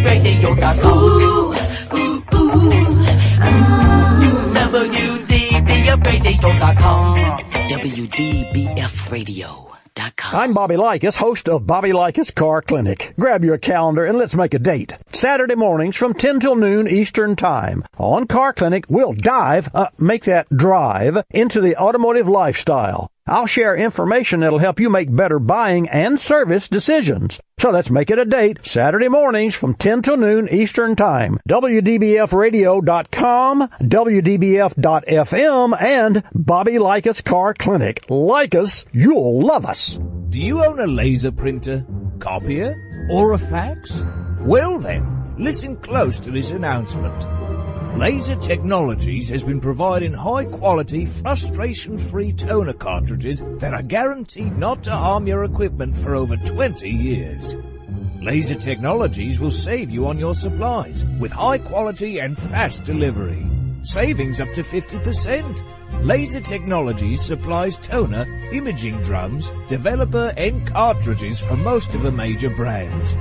WDBFradio.com. WDBFradio.com. WDBFradio.com. I'm Bobby Likas, host of Bobby Likas Car Clinic. Grab your calendar and let's make a date. Saturday mornings from 10 till noon Eastern Time. On Car Clinic, we'll drive into the automotive lifestyle. I'll share information that'll help you make better buying and service decisions. So let's make it a date. Saturday mornings from 10 till noon Eastern Time. WDBFradio.com, WDBF.FM, and Bobby Likas Car Clinic. Like us, you'll love us. Do you own a laser printer, copier, or a fax? Well then, listen close to this announcement. Laser Technologies has been providing high-quality, frustration-free toner cartridges that are guaranteed not to harm your equipment for over 20 years. Laser Technologies will save you on your supplies with high-quality and fast delivery. Savings up to 50%. Laser Technologies supplies toner, imaging drums, developer, and cartridges for most of the major brands.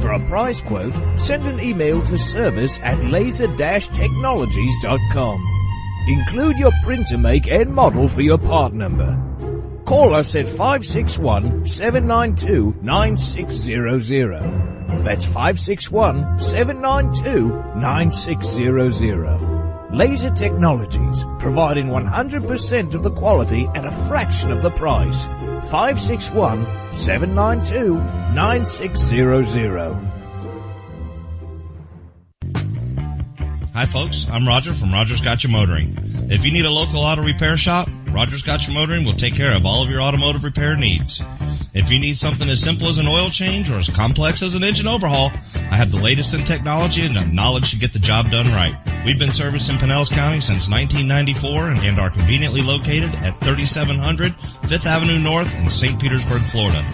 For a price quote, send an email to service@laser-technologies.com. Include your printer make and model for your part number. Call us at 561-792-9600. That's 561-792-9600. Laser Technologies, providing 100% of the quality at a fraction of the price. 561-792-9600. Hi folks, I'm Roger from Rogers Gotcha Motoring. If you need a local auto repair shop, Rogers Gotcha Motoring will take care of all of your automotive repair needs. If you need something as simple as an oil change or as complex as an engine overhaul, I have the latest in technology and the knowledge to get the job done right. We've been servicing Pinellas County since 1994 and are conveniently located at 3700 5th Avenue North in St. Petersburg, Florida.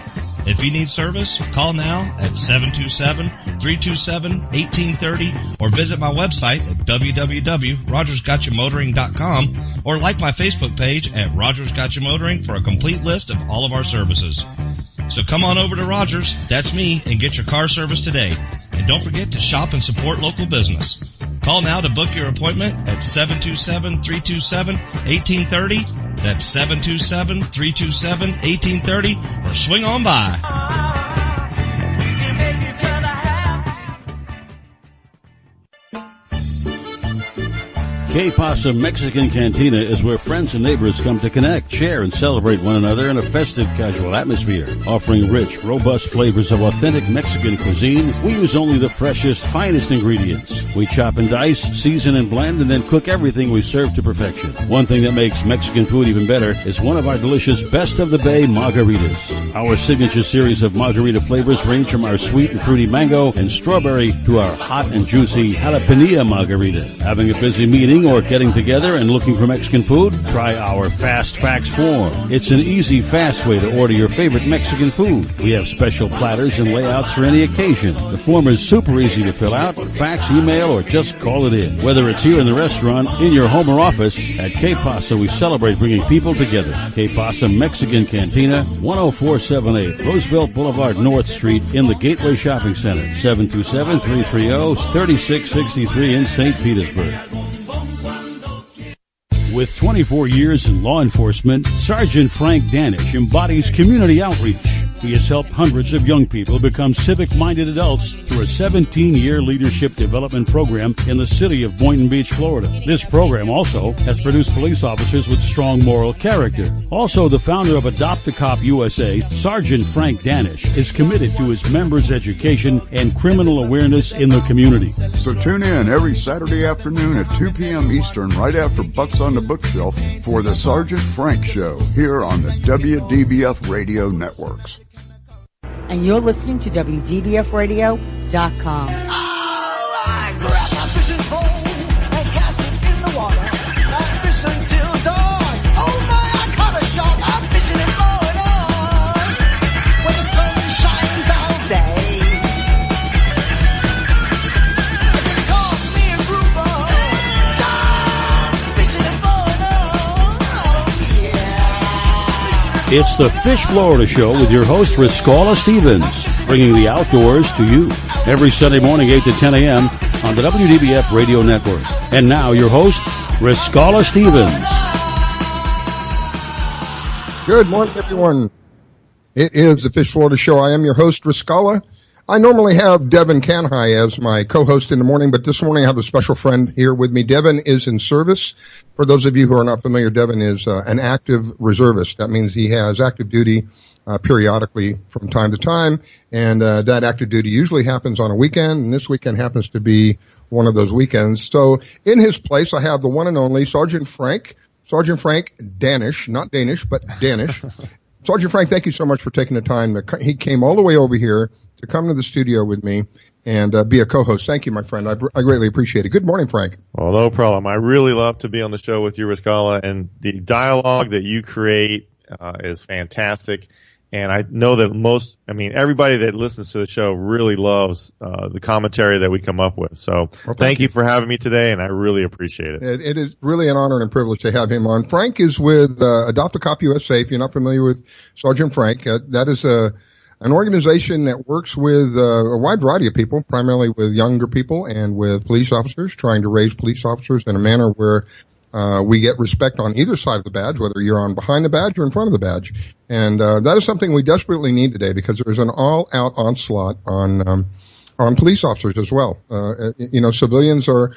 If you need service, call now at 727-327-1830 or visit my website at www.rogersgotchamotoring.com or like my Facebook page at Rogers Gotcha Motoring for a complete list of all of our services. So come on over to Rogers, that's me, and get your car service today. And don't forget to shop and support local business. Call now to book your appointment at 727-327-1830. That's 727-327-1830, or swing on by. Que Pasa Mexican Cantina is where friends and neighbors come to connect, share, and celebrate one another in a festive, casual atmosphere. Offering rich, robust flavors of authentic Mexican cuisine, we use only the freshest, finest ingredients. We chop and dice, season and blend, and then cook everything we serve to perfection. One thing that makes Mexican food even better is one of our delicious Best of the Bay margaritas. Our signature series of margarita flavors range from our sweet and fruity mango and strawberry to our hot and juicy jalapeno margarita. Having a busy meeting or getting together and looking for Mexican food? Try our Fast Fax form. It's an easy, fast way to order your favorite Mexican food. We have special platters and layouts for any occasion. The form is super easy to fill out, fax, email, or just call it in. Whether it's here in the restaurant, in your home or office, at Que Pasa we celebrate bringing people together. Que Pasa Mexican Cantina, 10478 Roosevelt Boulevard North Street in the Gateway Shopping Center, 727-330-3663 in St. Petersburg. With 24 years in law enforcement, Sergeant Frank Danish embodies community outreach. He has helped hundreds of young people become civic-minded adults through a 17-year leadership development program in the city of Boynton Beach, Florida. This program also has produced police officers with strong moral character. Also, the founder of Adopt a Cop USA, Sergeant Frank Danish, is committed to his members' education and criminal awareness in the community. So tune in every Saturday afternoon at 2 p.m. Eastern, right after Bucks on the Bookshelf, for the Sergeant Frank Show here on the WDBF Radio Networks. And you're listening to WDBFradio.com. I grabbed my fishing pole and cast it in the water. I fish until dawn. Oh my, I caught a shark. I'm fishing in Florida where the sun shines all day. They call me a grouper. Stop fishing in Florida. Oh yeah. It's the Fish Florida Show with your host, Riscala Stevens, bringing the outdoors to you. every Sunday morning, 8 to 10 a.m. on the WDBF Radio Network. And now your host, Riscala Stevens. Good morning, everyone. It is the Fish Florida Show. I am your host, Riscala. I normally have Devin Canhai as my co-host in the morning, but this morning I have a special friend here with me. Devin is in service. For those of you who are not familiar, Devin is an active reservist. That means he has active duty periodically from time to time, and that active duty usually happens on a weekend, and this weekend happens to be one of those weekends. So in his place, I have the one and only Sergeant Frank Danish, not Danish, but Danish. Sergeant Frank, thank you so much for taking the time. He came all the way over here to come to the studio with me and be a co-host. Thank you, my friend. I greatly appreciate it. Good morning, Frank. Well, no problem. I really love to be on the show with you, Riscala, and the dialogue that you create is fantastic. And I know that everybody that listens to the show really loves the commentary that we come up with. So thank you for having me today, and I really appreciate it. It is really an honor and privilege to have him on. Frank is with Adopt a Cop USA. If you're not familiar with Sergeant Frank, that is an organization that works with a wide variety of people, primarily with younger people and with police officers, trying to raise police officers in a manner where we get respect on either side of the badge, whether you're on behind the badge or in front of the badge. And that is something we desperately need today because there's an all-out onslaught on police officers as well. Civilians are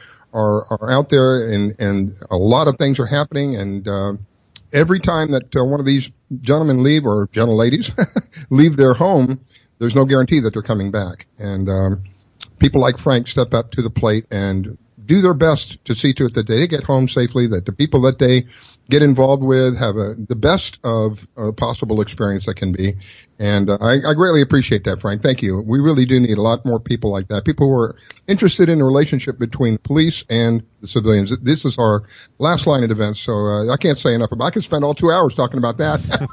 out there and a lot of things are happening, and every time that one of these gentlemen leave, or gentleladies leave their home, there's no guarantee that they're coming back. And people like Frank step up to the plate and do their best to see to it that they get home safely, that the people that they get involved with have the best of possible experience that can be. And I greatly appreciate that, Frank. Thank you. We really do need a lot more people like that, people who are interested in the relationship between police and the civilians. This is our last line of defense, so I can't say enough about it. I could spend all 2 hours talking about that.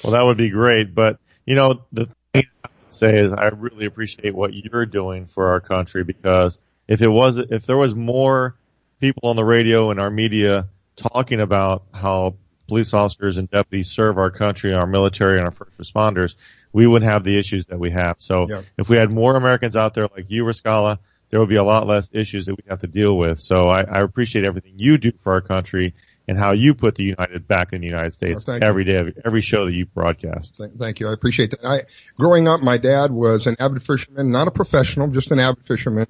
Well, that would be great. But, the thing I would say is I really appreciate what you're doing for our country, because if there was more people on the radio and our media talking about how police officers and deputies serve our country, our military, and our first responders, we wouldn't have the issues that we have. So if we had more Americans out there like you, Riscala, there would be a lot less issues that we have to deal with. So I appreciate everything you do for our country and how you put the United back in the United States every day, every show that you broadcast. Thank you. I appreciate that. Growing up, my dad was an avid fisherman, not a professional, just an avid fisherman.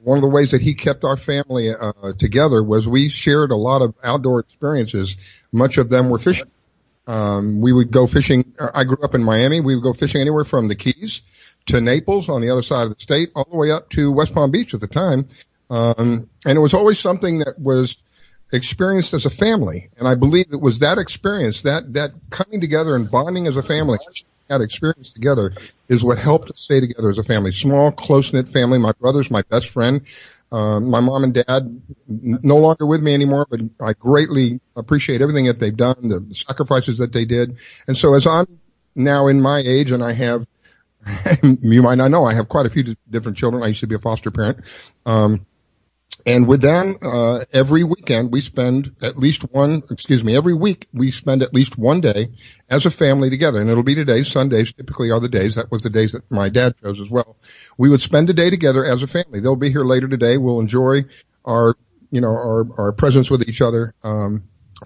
One of the ways that he kept our family together was we shared a lot of outdoor experiences. Much of them were fishing. We would go fishing. I grew up in Miami. We would go fishing anywhere from the Keys to Naples on the other side of the state, all the way up to West Palm Beach at the time. And it was always something that was experienced as a family. And I believe it was that experience, that coming together and bonding as a family, that experience together is what helped us stay together as a family. Small, close-knit family. My brother's my best friend. My mom and dad no longer with me anymore, but I greatly appreciate everything that they've done, the sacrifices that they did. And so as I'm now in my age, and I have, you might not know, I have quite a few different children. I used to be a foster parent. And with them, every weekend we spend every week we spend at least one day as a family together. And it'll be today. Sundays typically are the days. That was the days that my dad chose as well. We would spend a day together as a family. They'll be here later today. We'll enjoy our presence with each other,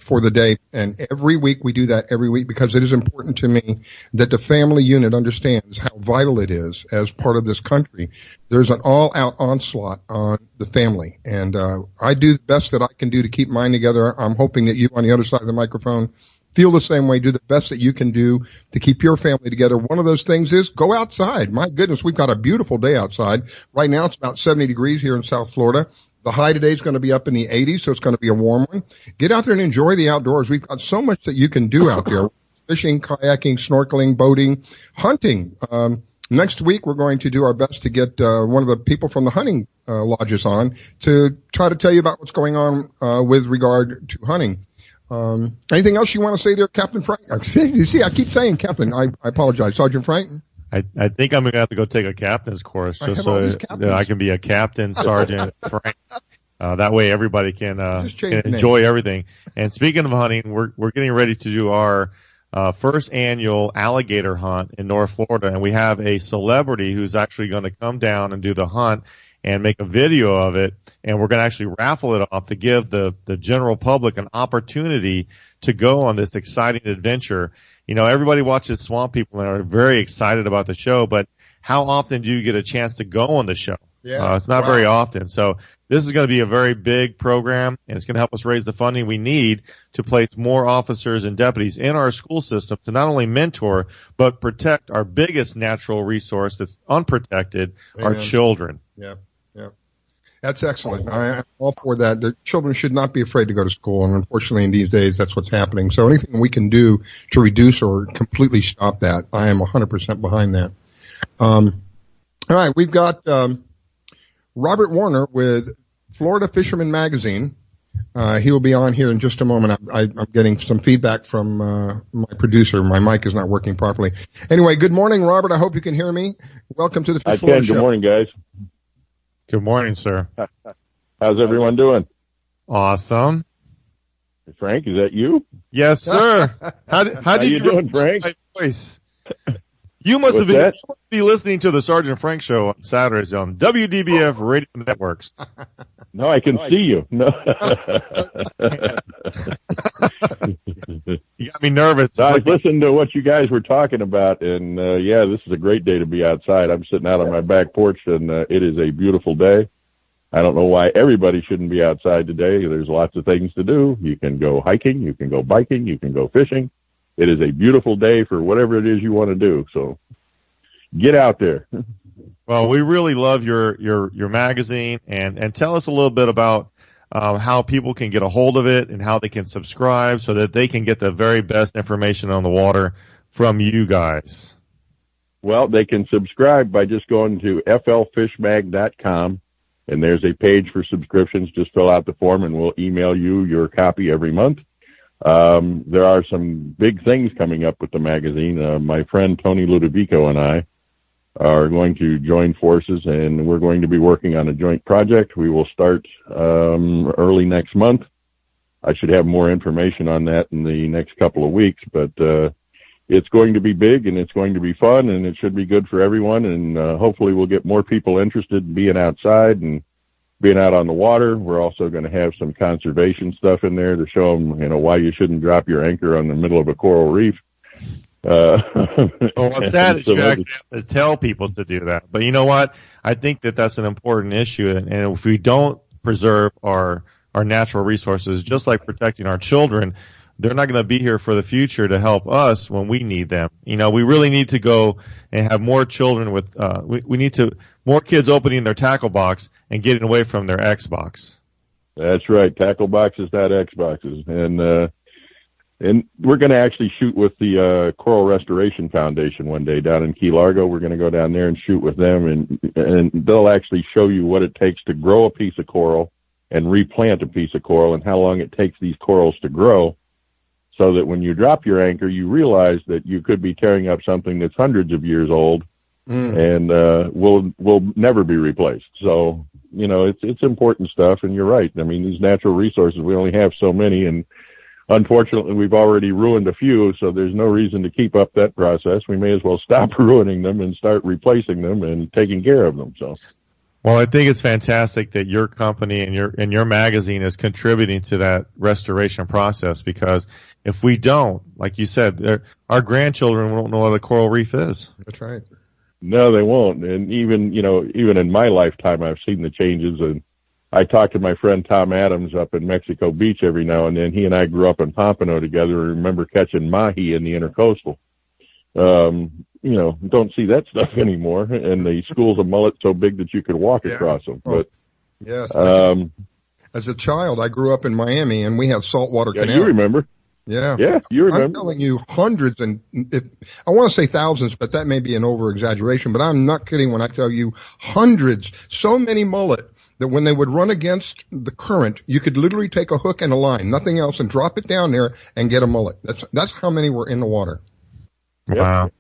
for the day. And every week we do that every week because it is important to me that the family unit understands how vital it is as part of this country. There's an all-out onslaught on the family. And I do the best that I can do to keep mine together. I'm hoping that you on the other side of the microphone feel the same way. Do the best that you can do to keep your family together. One of those things is go outside. My goodness, we've got a beautiful day outside. Right now it's about 70 degrees here in South Florida. The high today is going to be up in the 80s, so it's going to be a warm one. Get out there and enjoy the outdoors. We've got so much that you can do out there. Fishing, kayaking, snorkeling, boating, hunting. Next week, we're going to do our best to get one of the people from the hunting lodges on to try to tell you about what's going on with regard to hunting. Anything else you want to say there, Captain Frank? You see, I keep saying Captain. I apologize. Sergeant Frank? I think I'm going to have to go take a captain's course just so I can be a captain, Sergeant Frank. That way everybody can enjoy everything. And speaking of hunting, we're getting ready to do our first annual alligator hunt in North Florida, and we have a celebrity who's actually going to come down and do the hunt and make a video of it, and we're going to actually raffle it off to give the general public an opportunity to go on this exciting adventure. Everybody watches Swamp People and are very excited about the show, but how often do you get a chance to go on the show? Yeah. It's not very often. So this is going to be a very big program, and it's going to help us raise the funding we need to place more officers and deputies in our school system to not only mentor, but protect our biggest natural resource that's unprotected, our children. Yeah. That's excellent. I'm all for that. The children should not be afraid to go to school, and unfortunately in these days that's what's happening. So anything we can do to reduce or completely stop that, I am 100% behind that. All right, we've got Robert Warner with Florida Fisherman Magazine. He will be on here in just a moment. I'm getting some feedback from my producer. My mic is not working properly. Anyway, good morning, Robert. I hope you can hear me. Welcome to the Fish Florida Show. Good morning, guys. Good morning, sir. How's everyone doing? Awesome. Frank, is that you? Yes, sir. How did you doing, Frank? My voice? You must be listening to the Sergeant Frank Show on Saturdays on WDBF Radio Networks. No, I can see you. No. You got me nervous. I was listening to what you guys were talking about, and this is a great day to be outside. I'm sitting out on my back porch, and it is a beautiful day. I don't know why everybody shouldn't be outside today. There's lots of things to do. You can go hiking, you can go biking, you can go fishing. It is a beautiful day for whatever it is you want to do. So get out there. Well, we really love your magazine, and tell us a little bit about how people can get a hold of it and how they can subscribe so that they can get the very best information on the water from you guys. Well, they can subscribe by just going to flfishmag.com, and there's a page for subscriptions. Just fill out the form, and we'll email you your copy every month. There are some big things coming up with the magazine. My friend Tony Ludovico and I are going to join forces, and we're going to be working on a joint project. We will start early next month. I should have more information on that in the next couple of weeks, but it's going to be big, and it's going to be fun, and it should be good for everyone, and hopefully we'll get more people interested in being outside and being out on the water. We're also going to have some conservation stuff in there to show them, why you shouldn't drop your anchor on the middle of a coral reef. What's sad is you actually have to tell people to do that. But you know what? I think that's an important issue, and if we don't preserve our natural resources, just like protecting our children, they're not going to be here for the future to help us when we need them. We really need to go and have more children with, we need more kids opening their tackle box and getting away from their Xbox. That's right. Tackle boxes, not Xboxes. And we're going to actually shoot with the Coral Restoration Foundation one day down in Key Largo. We're going to go down there and shoot with them, and they'll actually show you what it takes to grow a piece of coral and replant a piece of coral and how long it takes these corals to grow, so that when you drop your anchor, you realize that you could be tearing up something that's hundreds of years old and will never be replaced. So, it's important stuff, and you're right. I mean, these natural resources, we only have so many, and unfortunately, we've already ruined a few, so there's no reason to keep up that process. We may as well stop ruining them and start replacing them and taking care of them. So, well, I think it's fantastic that your company and your magazine is contributing to that restoration process, because if we don't, like you said, our grandchildren won't know what a coral reef is. That's right. No, they won't. And even in my lifetime, I've seen the changes. And I talk to my friend Tom Adams up in Mexico Beach every now and then. He and I grew up in Pompano together and remember catching mahi in the Intercoastal. Don't see that stuff anymore. And the schools of mullet so big that you could walk across them. But yes. As a child, I grew up in Miami, and we had saltwater canals. You remember. Yeah. Yeah, you remember. I'm telling you, hundreds, and I want to say thousands, but that may be an over-exaggeration, but I'm not kidding when I tell you hundreds, so many mullet, that when they would run against the current, you could literally take a hook and a line, nothing else, and drop it down there and get a mullet. That's how many were in the water. Wow.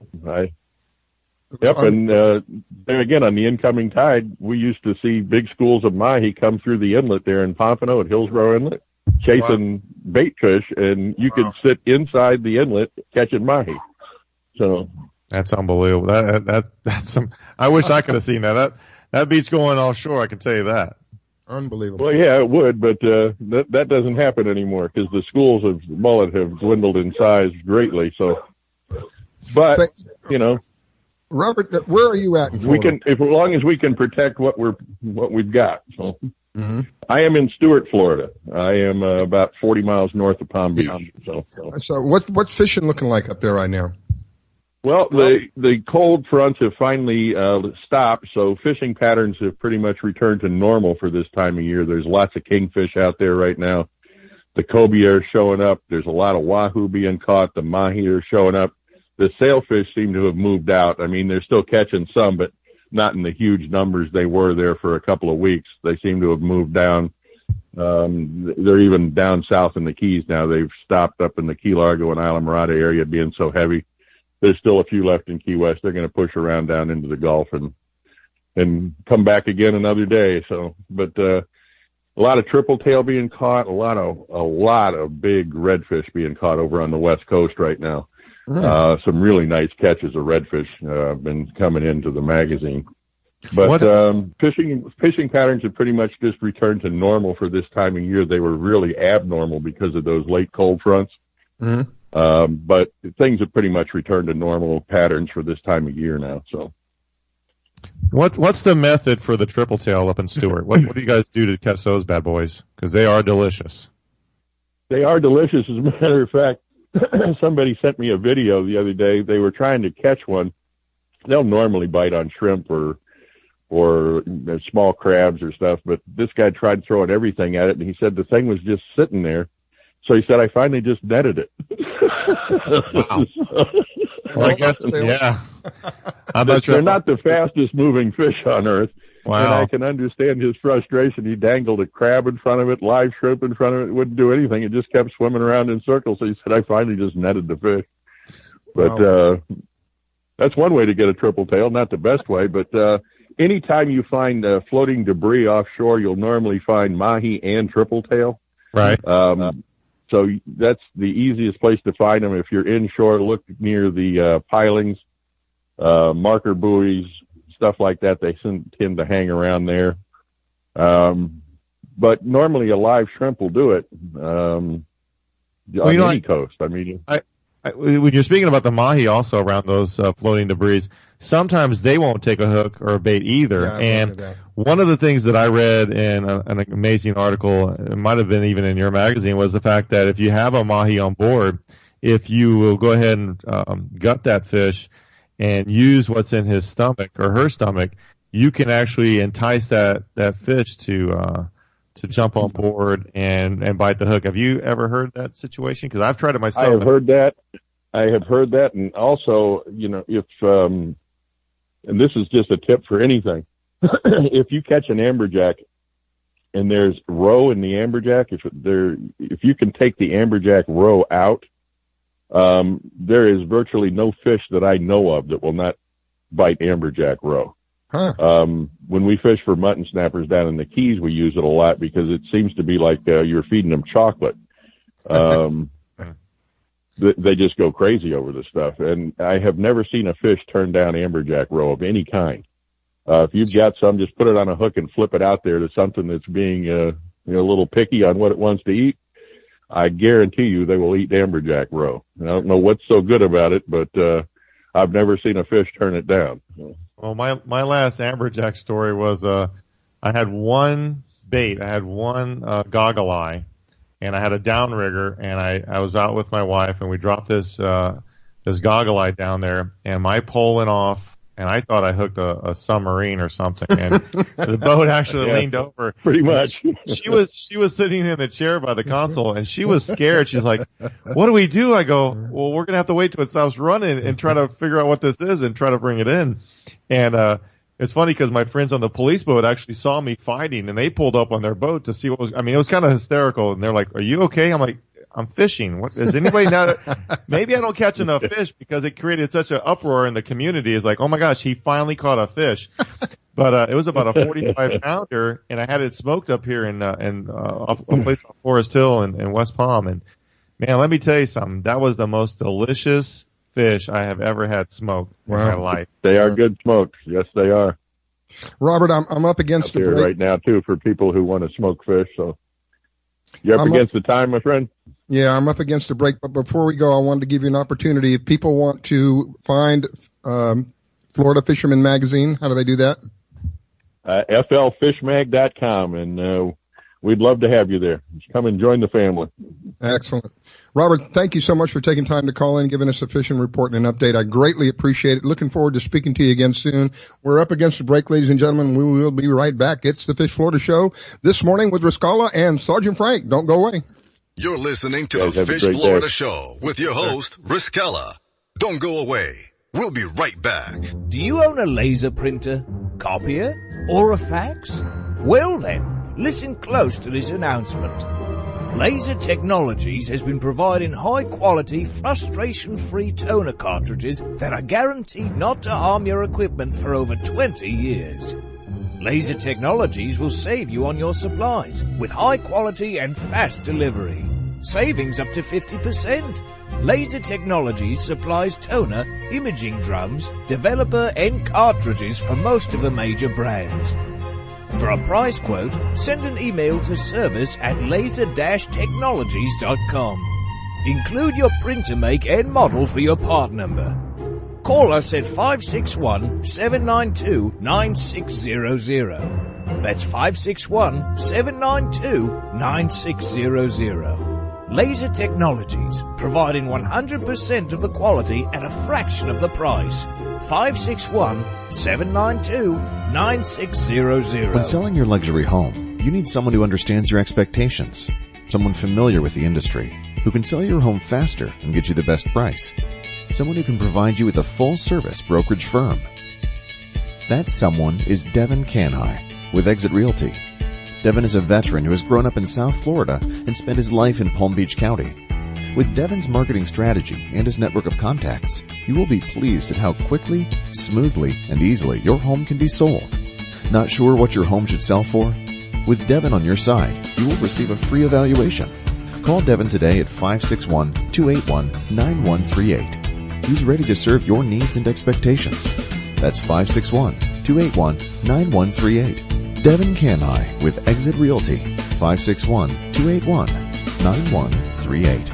And there again, on the incoming tide, we used to see big schools of mahi come through the inlet there in Pompano at Hillsborough Inlet. chasing bait fish, and you could sit inside the inlet catching mahi. So that's unbelievable. That's some. I wish I could have seen that. That beats going offshore. I can tell you that. Unbelievable. Well, yeah, it would, but that doesn't happen anymore because the schools of mullet have dwindled in size greatly. So, but you know, Robert, where are you at in Florida? as long as we can protect what we've got. So, I am in Stuart, Florida. I am about 40 miles north of Palm Beach. So what's fishing looking like up there right now? Well, the cold fronts have finally stopped, so fishing patterns have pretty much returned to normal for this time of year. There's lots of kingfish out there right now. The cobia are showing up. There's a lot of wahoo being caught. The mahi are showing up. The sailfish seem to have moved out. I mean, they're still catching some, but not in the huge numbers they were there for a couple of weeks. They seem to have moved down. They're even down south in the Keys now. They've stopped up in the Key Largo and Islamorada area being so heavy. There's still a few left in Key West. They're going to push around down into the Gulf and come back again another day. So, but a lot of triple tail being caught, a lot of big redfish being caught over on the West Coast right now. Some really nice catches of redfish been coming into the magazine. But fishing patterns have pretty much just returned to normal for this time of year. They were really abnormal because of those late cold fronts. But things have pretty much returned to normal patterns for this time of year now. So, what's the method for the triple tail up in Stuart? What do you guys do to catch those bad boys? Because they are delicious. They are delicious. As a matter of fact, somebody sent me a video the other day. They were trying to catch one. They'll normally bite on shrimp or small crabs or stuff, but this guy tried throwing everything at it, and he said the thing was just sitting there. So he said, I finally just netted it. Wow. Well, I guess, yeah. They're not the fastest moving fish on earth. Wow. And I can understand his frustration. He dangled a crab in front of it, live shrimp in front of it. It wouldn't do anything. It just kept swimming around in circles. So he said, I finally just netted the fish. But that's one way to get a triple tail. Not the best way, but anytime you find floating debris offshore, you'll normally find mahi and triple tail. Right. So that's the easiest place to find them. If you're inshore, look near the pilings, marker buoys, stuff like that. They tend to hang around there. But normally a live shrimp will do it on any coast. I mean, when you're speaking about the mahi also around those floating debris, sometimes they won't take a hook or a bait either. Yeah, and one of the things that I read in an amazing article, it might have been even in your magazine, was the fact that if you have a mahi on board, if you will go ahead and gut that fish and use what's in his stomach or her stomach, you can actually entice that fish to jump on board and bite the hook. Have you ever heard that situation? Because I've tried it myself. I have heard that. And also, you know, if, and this is just a tip for anything, if you catch an amberjack and there's roe in the amberjack, if you can take the amberjack roe out, there is virtually no fish that I know of that will not bite amberjack roe. When we fish for mutton snappers down in the Keys, we use it a lot because it seems to be like you're feeding them chocolate. They just go crazy over this stuff. And I have never seen a fish turn down amberjack roe of any kind. If you've got some, just put it on a hook and flip it out there to something that's being a little picky on what it wants to eat. I guarantee you they will eat amberjack roe. I don't know what's so good about it, but I've never seen a fish turn it down. Well, my last amberjack story was I had one bait. I had one goggle eye, and I had a downrigger, and I was out with my wife, and we dropped this goggle eye down there, and my pole went off, and I thought I hooked a submarine or something, and the boat actually leaned over. Pretty much. She was sitting in the chair by the console, and she was scared. She's like, "What do we do?" I go, "Well, we're gonna have to wait till it stops running and try to figure out what this is and try to bring it in." And it's funny because my friends on the police boat actually saw me fighting, and they pulled up on their boat to see what was. I mean, it was kind of hysterical, and they're like, "Are you okay?" I'm like, "I'm fishing. What is anybody now?" Maybe I don't catch enough fish because it created such an uproar in the community. It's like, oh my gosh, he finally caught a fish. But it was about a 45 pounder, and I had it smoked up here in a place on Forest Hill in West Palm. And man, let me tell you something. That was the most delicious fish I have ever had smoked in my life. They are good smokes. Yes, they are. Robert, I'm up against the break right now too for people who want to smoke fish. So you're up against the time, my friend. Yeah, I'm up against the break. But before we go, I wanted to give you an opportunity. If people want to find Florida Fisherman Magazine, how do they do that? FLFishMag.com, and we'd love to have you there. Just come and join the family. Excellent. Robert, thank you so much for taking time to call in, giving us a fishing report and an update. I greatly appreciate it. Looking forward to speaking to you again soon. We're up against the break, ladies and gentlemen. We will be right back. It's the Fish Florida Show this morning with Riscala and Sergeant Frank. Don't go away. You're listening to the Fish Florida Show with your host, Riscala. Don't go away. We'll be right back. Do you own a laser printer, copier, or a fax? Well then, listen close to this announcement. Laser Technologies has been providing high-quality, frustration-free toner cartridges that are guaranteed not to harm your equipment for over 20 years. Laser Technologies will save you on your supplies with high-quality and fast delivery. Savings up to 50%. Laser Technologies supplies toner, imaging drums, developer and cartridges for most of the major brands. For a price quote, send an email to service@laser-technologies.com. Include your printer make and model for your part number. Call us at 561-792-9600. That's 561-792-9600. Laser Technologies, providing 100% of the quality at a fraction of the price. 561-792-9600. When selling your luxury home, you need someone who understands your expectations. Someone familiar with the industry, who can sell your home faster and get you the best price. Someone who can provide you with a full-service brokerage firm. That someone is Devin Canhigh with Exit Realty. Devin is a veteran who has grown up in South Florida and spent his life in Palm Beach County. With Devin's marketing strategy and his network of contacts, you will be pleased at how quickly, smoothly, and easily your home can be sold. Not sure what your home should sell for? With Devin on your side, you will receive a free evaluation. Call Devin today at 561-281-9138. He's ready to serve your needs and expectations. That's 561-281-9138. Devin Canhigh with Exit Realty, 561-281-9138.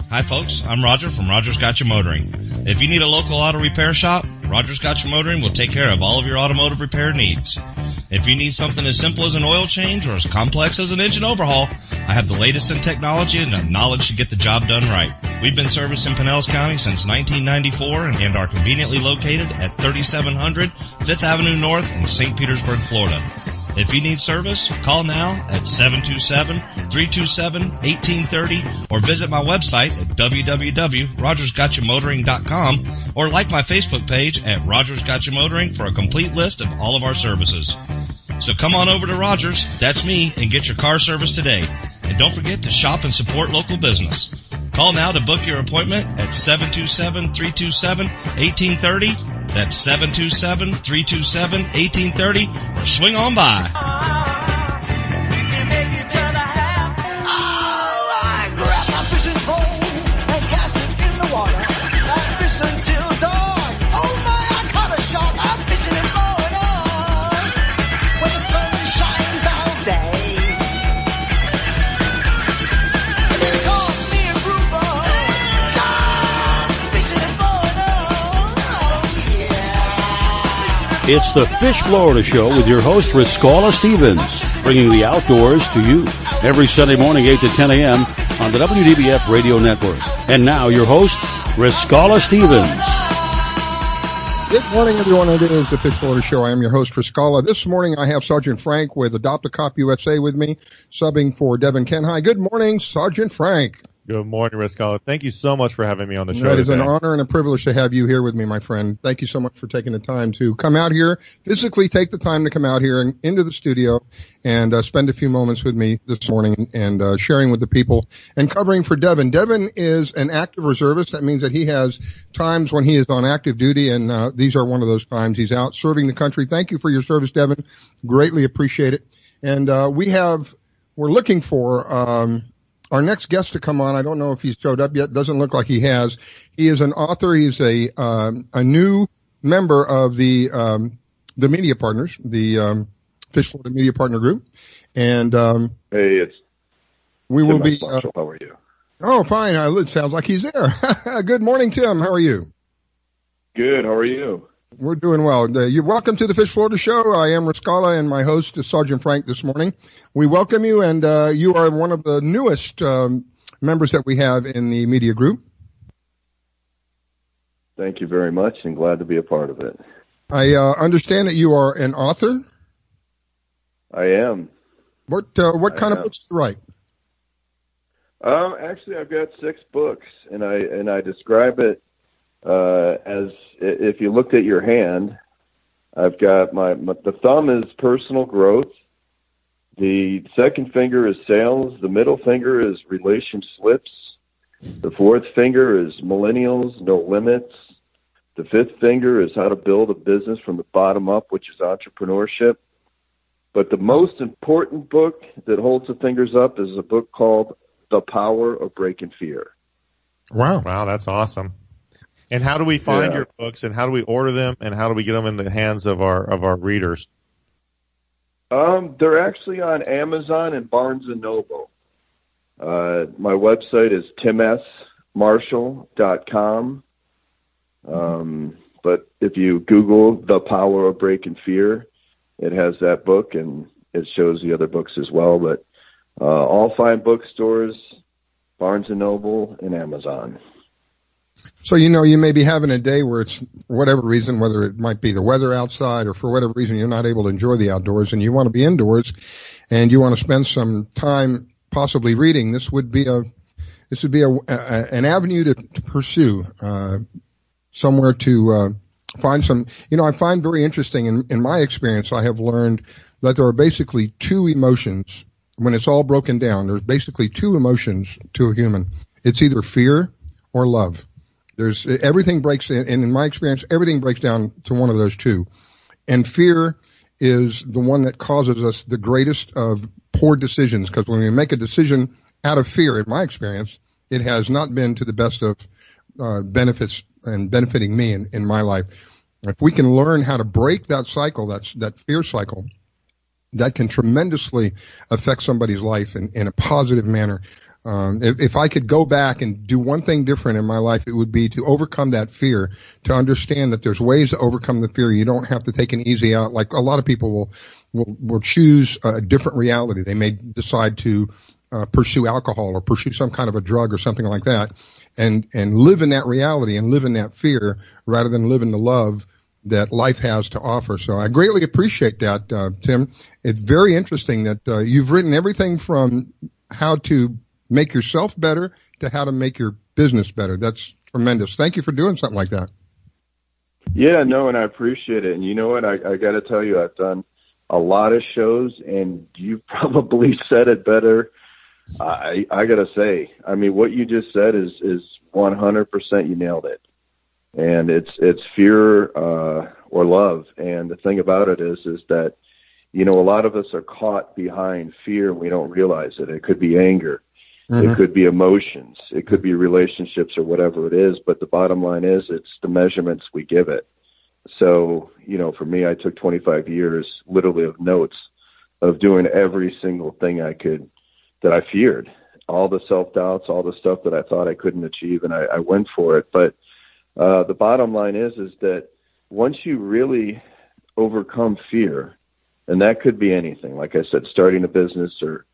Hi folks, I'm Roger from Rogers Gotcha Motoring. If you need a local auto repair shop, Rogers Gotcha Motoring will take care of all of your automotive repair needs. If you need something as simple as an oil change or as complex as an engine overhaul, I have the latest in technology and the knowledge to get the job done right. We've been servicing Pinellas County since 1994 and are conveniently located at 3700 5th Avenue North in St. Petersburg, Florida. If you need service, call now at 727-327-1830 or visit my website at www.rogersgotchamotoring.com or like my Facebook page at Rogers Gotcha Motoring for a complete list of all of our services. So come on over to Rogers, that's me, and get your car service today. And don't forget to shop and support local business. Call now to book your appointment at 727-327-1830. That's 727-327-1830, or swing on by. Grab my fishing pole and cast it in the water. I fish until dawn. Oh my, I caught a shark. I'm fishing it going on. When the sun shines all day. It calls me a grouper. So fishing it going on. Oh yeah. It's the Fish Florida Show with your host, Riscala Stevens, bringing the outdoors to you every Sunday morning, 8 to 10 a.m. on the WDBF Radio Network. And now, your host, Riscala Stevens. Good morning, everyone. It is the Fish Florida Show. I am your host, Riscala. This morning, I have Sergeant Frank with Adopt a Cop USA with me, subbing for Devin Canhigh. Good morning, Sergeant Frank. Good morning, Riscala. Thank you so much for having me on the show. It is an today. honor and a privilege to have you here with me, my friend. Thank you so much for taking the time to come out here, physically take the time to come out here and into the studio and spend a few moments with me this morning and sharing with the people and covering for Devin. Devin is an active reservist. That means that he has times when he is on active duty, and these are one of those times. He's out serving the country. Thank you for your service, Devin. Greatly appreciate it. And we're looking for our next guest to come on. I don't know if he's showed up yet. Doesn't look like he has. He is an author. He's a new member of the media partners, the Fish Florida Media Partner Group. And hey, it's we Tim will be. Marshall. How are you? Oh, fine. It sounds like he's there. Good morning, Tim. How are you? Good. How are you? We're doing well. You're welcome to the Fish Florida Show. I am Riscala, and my host is Sergeant Frank this morning. We welcome you, and you are one of the newest members that we have in the media group. Thank you very much, and glad to be a part of it. I understand that you are an author. I am. What kind of books do you write? Actually, I've got 6 books, and I describe it as if you looked at your hand. I've got the thumb is personal growth, the second finger is sales, the middle finger is relationships, the fourth finger is millennials, no limits, the fifth finger is how to build a business from the bottom up, which is entrepreneurship. But the most important book that holds the fingers up is a book called The Power of Breaking Fear. Wow, that's awesome. And how do we find your books, and how do we order them, and how do we get them in the hands of our readers? They're actually on Amazon and Barnes & Noble. My website is timsmarshall.com. But if you Google The Power of Breaking Fear, it has that book, and it shows the other books as well. But all fine bookstores, Barnes & Noble, and Amazon. So, you may be having a day where it's, for whatever reason, whether it might be the weather outside or for whatever reason, you're not able to enjoy the outdoors and you want to be indoors and you want to spend some time possibly reading. This would be an avenue to pursue, somewhere to find some, I find very interesting in my experience, I have learned that there are basically 2 emotions. When it's all broken down, there's basically 2 emotions to a human. It's either fear or love. Everything breaks in, and in my experience, everything breaks down to one of those 2. And fear is the one that causes us the greatest of poor decisions, because when we make a decision out of fear, in my experience, it has not been to the best of benefits and benefiting me in my life. If we can learn how to break that cycle, that fear cycle, that can tremendously affect somebody's life in a positive manner. If I could go back and do one thing different in my life, it would be to overcome that fear, to understand that there's ways to overcome the fear. You don't have to take an easy out. Like a lot of people will choose a different reality. They may decide to pursue alcohol or pursue some kind of a drug or something like that and live in that reality and live in that fear rather than live in the love that life has to offer. So I greatly appreciate that, Tim. It's very interesting that you've written everything from how to make yourself better to how to make your business better. That's tremendous. Thank you for doing something like that. Yeah, no, and I appreciate it. And you know what? I got to tell you, I've done a lot of shows, and you probably said it better. I got to say, I mean, what you just said is 100%. You nailed it. And it's fear or love. And the thing about it is that, a lot of us are caught behind fear and we don't realize it. It could be anger. Mm-hmm. It could be emotions. It could be relationships or whatever it is. But the bottom line is it's the measurements we give it. So, for me, I took 25 years literally of notes of doing every single thing I could that I feared, all the self-doubts, all the stuff that I thought I couldn't achieve, and I went for it. But the bottom line is that once you really overcome fear, and that could be anything, like I said, starting a business or,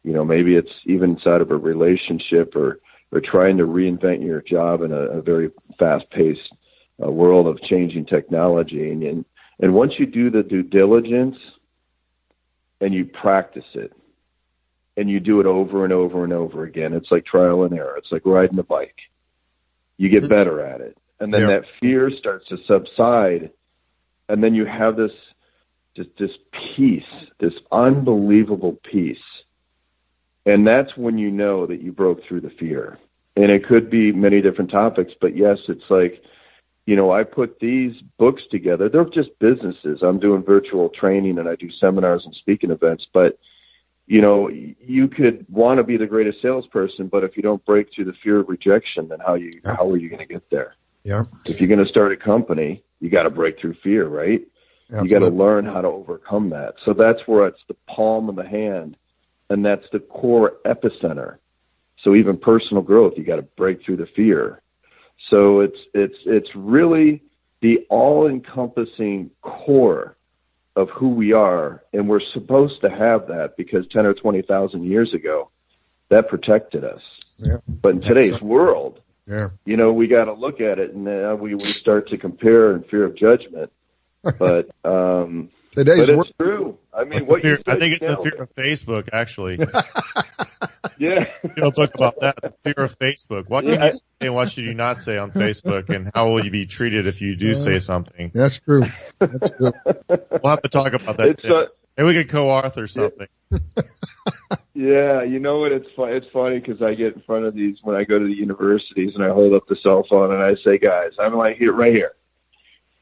maybe it's even inside of a relationship or trying to reinvent your job in a very fast-paced world of changing technology. And once you do the due diligence and you practice it and you do it over and over and over again. It's like trial and error. It's like riding a bike. You get better at it. And then that fear starts to subside, and then you have this peace, this unbelievable peace. And that's when you know that you broke through the fear. And it could be many different topics, but yes, it's like, you know, I put these books together. They're just businesses. I'm doing virtual training and I do seminars and speaking events, but you know, you could want to be the greatest salesperson, but if you don't break through the fear of rejection, then how are you going to get there? Yeah. If you're going to start a company, you got to break through fear, right? Absolutely. You got to learn how to overcome that. So that's where it's the palm of the hand, and that's the core epicenter. So even personal growth, you got to break through the fear. So it's really the all-encompassing core of who we are, and we're supposed to have that because 10 or 20,000 years ago, that protected us. Yeah. But in today's world, yeah, you know, we got to look at it, and we start to compare in fear of judgment. But it's true. I mean, I think it's the fear of Facebook, actually. Yeah. You'll talk about that, the fear of Facebook. What can you say and what should you not say on Facebook, and how will you be treated if you do say something? That's true. That's true. We'll have to talk about that. Maybe we could co-author something. Yeah, you know what? It's funny because I get in front of these when I go to the universities and I hold up the cell phone and I say, guys, I'm like, here, right here.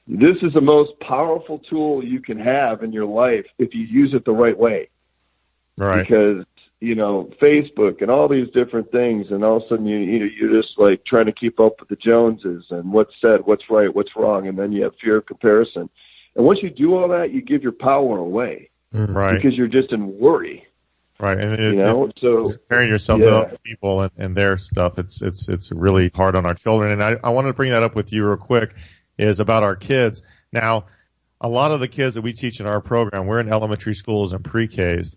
This is the most powerful tool you can have in your life if you use it the right way. Right. Because, you know, Facebook and all these different things, and all of a sudden you're just like trying to keep up with the Joneses and what's said, what's right, what's wrong, and then you have fear of comparison. And once you do all that, you give your power away. Right. Because you're just in worry. Right, and so comparing yourself to other people and their stuff, it's really hard on our children. And I wanted to bring that up with you real quick, is about our kids. Now, a lot of the kids that we teach in our program, we're in elementary schools and pre-Ks,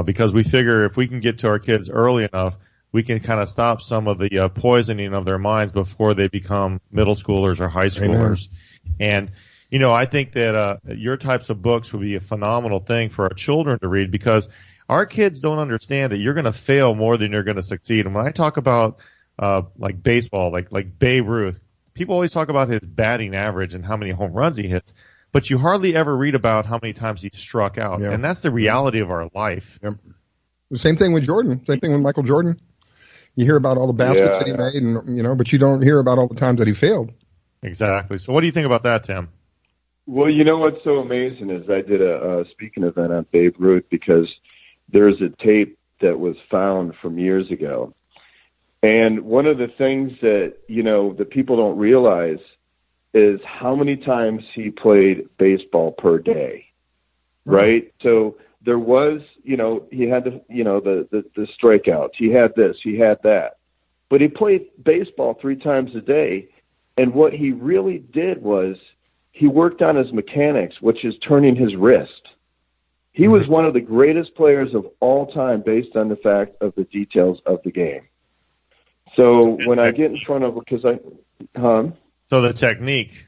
because we figure if we can get to our kids early enough, we can kind of stop some of the poisoning of their minds before they become middle schoolers or high schoolers. Amen. And you know, I think that your types of books would be a phenomenal thing for our children to read, because our kids don't understand that you're going to fail more than you're going to succeed. And when I talk about like baseball, like Babe Ruth, people always talk about his batting average and how many home runs he hits, but you hardly ever read about how many times he struck out. Yeah. And that's the reality of our life. Yep. The same thing with Jordan. Same thing with Michael Jordan. You hear about all the baskets that he made, and you know, but you don't hear about all the times that he failed. Exactly. So what do you think about that, Tim? Well, you know what's so amazing is I did a speaking event on Babe Ruth because there's a tape that was found from years ago. And one of the things that, you know, that people don't realize is how many times he played baseball per day, right? So there was, you know, he had the, you know, the strikeouts. He had this, he had that. But he played baseball 3 times a day. And what he really did was he worked on his mechanics, which is turning his wrist. He was one of the greatest players of all time based on the fact of the details of the game. So when I get in front of, So the technique,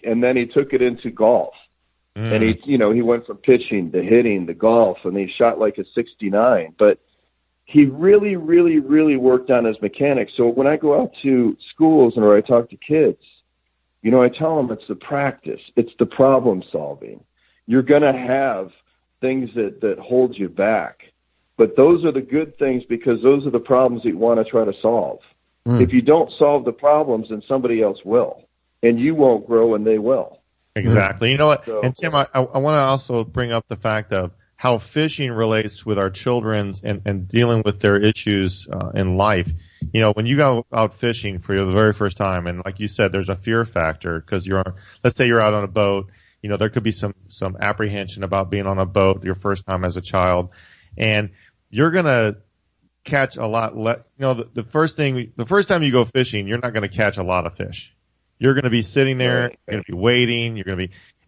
and then he took it into golf, and he went from pitching to hitting to golf, and he shot like a 69. But he really, really, really worked on his mechanics. So when I go out to schools and or I talk to kids, you know, I tell them it's the practice, it's the problem solving. You're going to have things that hold you back. But those are the good things because those are the problems that you want to try to solve. If you don't solve the problems, then somebody else will. And you won't grow and they will. Exactly. You know what? So, and Tim, I want to also bring up the fact of how fishing relates with our children's and dealing with their issues in life. You know, when you go out fishing for the very first time, and like you said, there's a fear factor because let's say you're out on a boat. You know, there could be some apprehension about being on a boat your first time as a child, and you're gonna catch a lot. The first time you go fishing, you're not gonna catch a lot of fish. You're gonna be sitting there, you're gonna be waiting,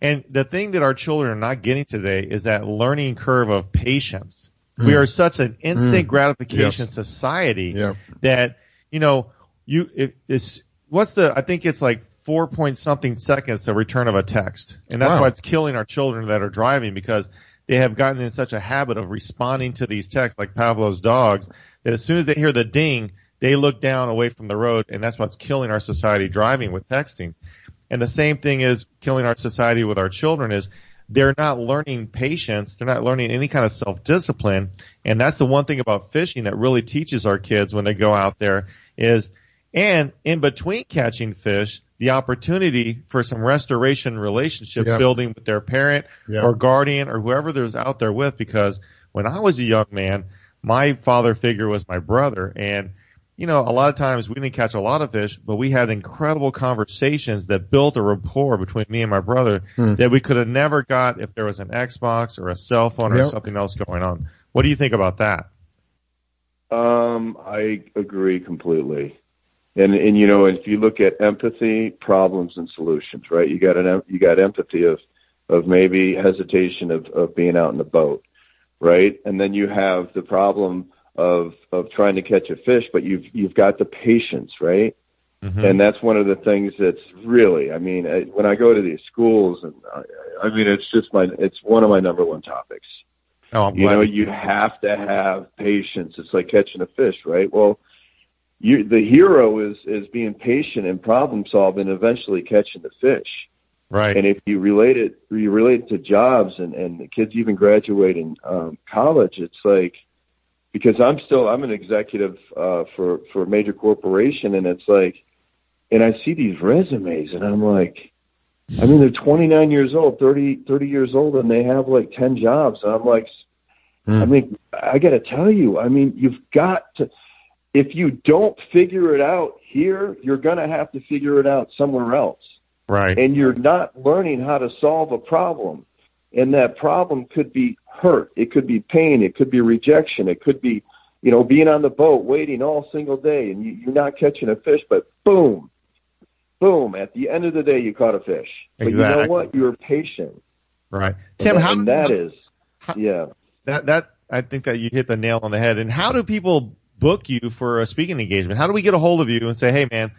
and the thing that our children are not getting today is that learning curve of patience. We are such an instant gratification society that, you know, I think it's like 4 point something seconds the return of a text. And that's why it's killing our children that are driving, because they have gotten in such a habit of responding to these texts like Pavlov's dogs that as soon as they hear the ding, they look down away from the road, and that's what's killing our society driving with texting. And the same thing is killing our society with our children is they're not learning patience. They're not learning any kind of self-discipline. And that's the one thing about fishing that really teaches our kids when they go out there is, and in between catching fish, the opportunity for some restoration relationship building with their parent or guardian or whoever there's out there with. Because when I was a young man, my father figure was my brother. And you know, a lot of times we didn't catch a lot of fish, but we had incredible conversations that built a rapport between me and my brother that we could have never got if there was an Xbox or a cell phone or something else going on. What do you think about that? I agree completely. And you know, if you look at empathy, problems, and solutions, right? You got empathy of maybe hesitation of being out in the boat, right? And then you have the problem of trying to catch a fish, but you've got the patience, right? Mm-hmm. And that's one of the things that's really, I mean, when I go to these schools, and I mean, it's one of my number one topics. Oh, you know, you have to have patience. It's like catching a fish, right? Well, the hero is being patient and problem solving, and eventually catching the fish. Right. And if you relate it to jobs and the kids even graduating college, it's like, because I'm an executive for a major corporation, and it's like, and I see these resumes, and I'm like, I mean, they're 29 years old, 30 years old, and they have like 10 jobs. And I'm like, I mean, I got to tell you, I mean, you've got to, if you don't figure it out here, you're going to have to figure it out somewhere else. Right. And you're not learning how to solve a problem. And that problem could be hurt. It could be pain. It could be rejection. It could be, you know, being on the boat, waiting all single day, and you're not catching a fish, but boom, at the end of the day, you caught a fish. But exactly. You know what? You're patient. Right. Tim, that I think that you hit the nail on the head. And how do people book you for a speaking engagement? How do we get a hold of you and say, hey, man,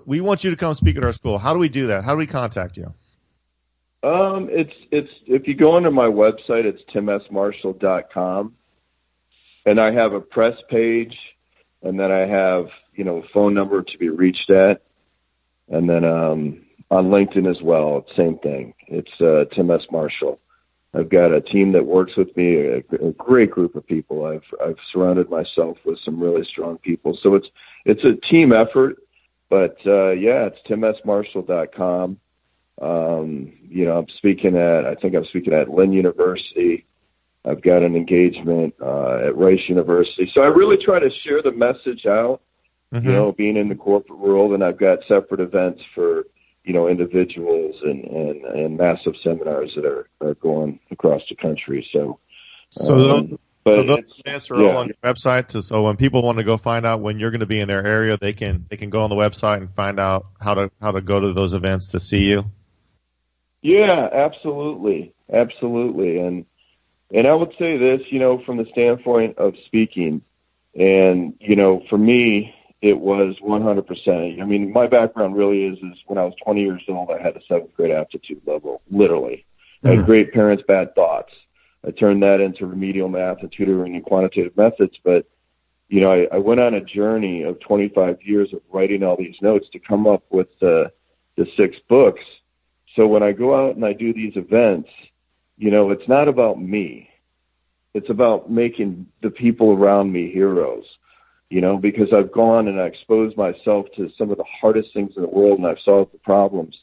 we want you to come speak at our school? How do we do that? How do we contact you? It's if you go onto my website, it's timsmarshall.com, and I have a press page, and then I have, you know, a phone number to be reached at, and then on LinkedIn as well, same thing. It's Tim S. Marshall. I've got a team that works with me, a great group of people. I've surrounded myself with some really strong people, so it's a team effort. But it's timsmarshall.com. You know, I'm speaking at Lynn University. I've got an engagement at Rice University. So I really try to share the message out, you know, being in the corporate world, and I've got separate events for, you know, individuals and massive seminars that are going across the country. So those events are all on your website. So when people want to go find out when you're going to be in their area, they can go on the website and find out how to go to those events to see you. Yeah, absolutely. And I would say this, you know, from the standpoint of speaking, and, you know, for me, it was 100%. I mean, my background really is when I was 20 years old, I had a 7th grade aptitude level, literally. I had great parents, bad thoughts. I turned that into remedial math and tutoring and quantitative methods. But, you know, I went on a journey of 25 years of writing all these notes to come up with the 6 books. So when I go out and I do these events, you know, it's not about me. It's about making the people around me heroes, you know, because I've gone and I exposed myself to some of the hardest things in the world, and I've solved the problems.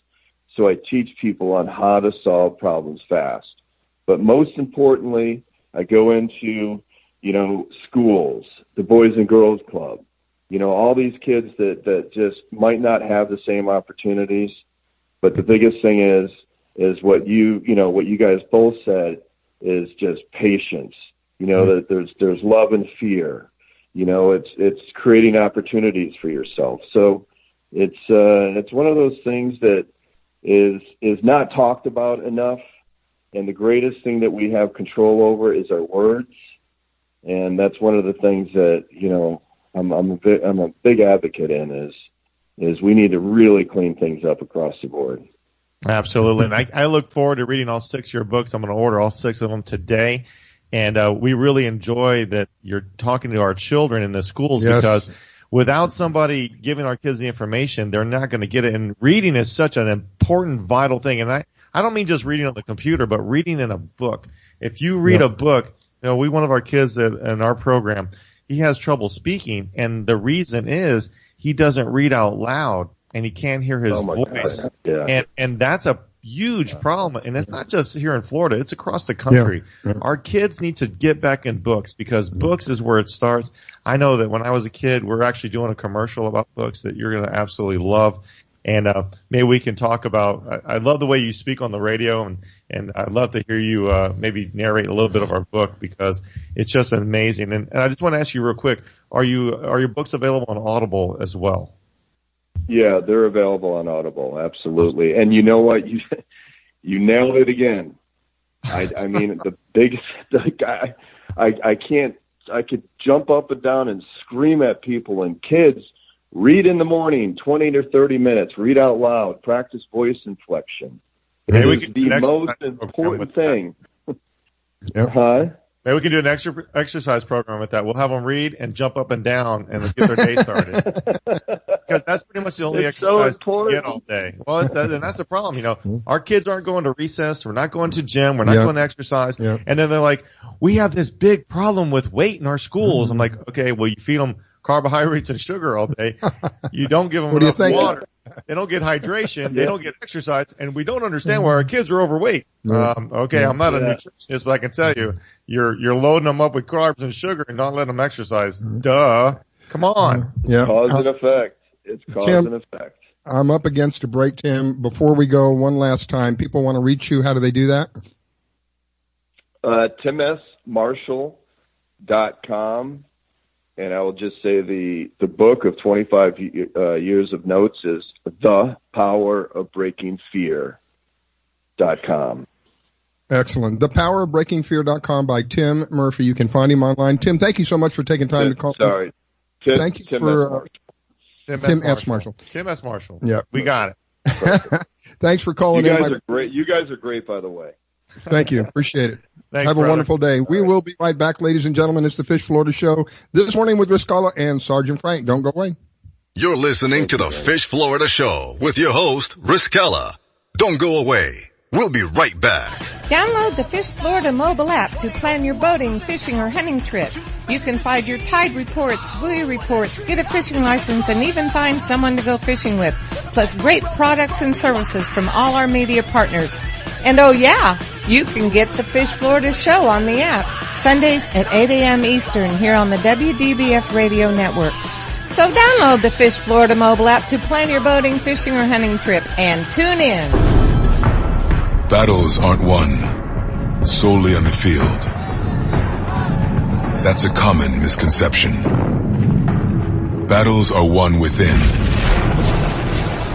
So I teach people on how to solve problems fast. But most importantly, I go into, you know, schools, the Boys and Girls Club, you know, all these kids that just might not have the same opportunities. But the biggest thing is what you guys both said is just patience. You know, that there's love and fear. You know, it's creating opportunities for yourself. So it's one of those things that is not talked about enough. And the greatest thing that we have control over is our words. And that's one of the things that, you know, I'm a big advocate in is we need to really clean things up across the board. Absolutely. And I look forward to reading all 6 of your books. I'm going to order all 6 of them today. And we really enjoy that you're talking to our children in the schools because without somebody giving our kids the information, they're not going to get it. And reading is such an important, vital thing. And I don't mean just reading on the computer, but reading in a book. If you read a book, one of our kids in our program, he has trouble speaking. And the reason is he doesn't read out loud and he can't hear his voice. Yeah. And that's a huge problem. And it's not just here in Florida. It's across the country. Yeah. Yeah. Our kids need to get back in books because books is where it starts. I know that when I was a kid, we're actually doing a commercial about books that you're going to absolutely love. And maybe we can talk about I love the way you speak on the radio, and I'd love to hear you maybe narrate a little bit of our book because it's just amazing. And I just want to ask you real quick, are your books available on Audible as well? Yeah, they're available on Audible, absolutely. And you know what? You nailed it again. I mean, the biggest I could jump up and down and scream at people and kids. Read in the morning, 20 to 30 minutes. Read out loud. Practice voice inflection. It is the most important thing. Huh? Maybe we can do an exercise program with that. We'll have them read and jump up and down and get their day started. Because that's pretty much the only exercise we get all day. Well, and that's the problem. Our kids aren't going to recess. We're not going to gym. We're not going to exercise. Yep. And then they're like, we have this big problem with weight in our schools. I'm like, okay, well, you feed them carbohydrates and sugar all day. You don't give them enough water. They don't get hydration. They don't get exercise. And we don't understand why our kids are overweight. Okay, I'm not a nutritionist, but I can tell you, you're loading them up with carbs and sugar and not letting them exercise. Duh. Come on. Cause and effect. It's cause and effect. I'm up against a break, Tim. Before we go, one last time, people want to reach you. How do they do that? TimSMarshall.com. And I will just say the book of 25 years of notes is The Power of Breaking Fear.com. Excellent. ThePowerOfBreakingFear.com by Tim Murphy. You can find him online. Tim, thank you so much for taking time to call. Sorry. Thank you for Tim S. Marshall. Tim S. Marshall. Yeah. We got it. Thanks for calling in. You guys are great. You guys are great, by the way. Thank you. Appreciate it. Thanks, Have a wonderful day. We will be right back, ladies and gentlemen. It's the Fish Florida Show this morning with Riscala and Sergeant Frank. Don't go away. You're listening to the Fish Florida Show with your host, Riscala. Don't go away. We'll be right back. Download the Fish Florida mobile app to plan your boating, fishing, or hunting trip. You can find your tide reports, buoy reports, get a fishing license, and even find someone to go fishing with. Plus great products and services from all our media partners. And oh yeah, you can get the Fish Florida Show on the app. Sundays at 8 a.m. Eastern here on the WDBF radio networks. So download the Fish Florida mobile app to plan your boating, fishing, or hunting trip and tune in. Battles aren't won solely on the field. That's a common misconception. Battles are won within,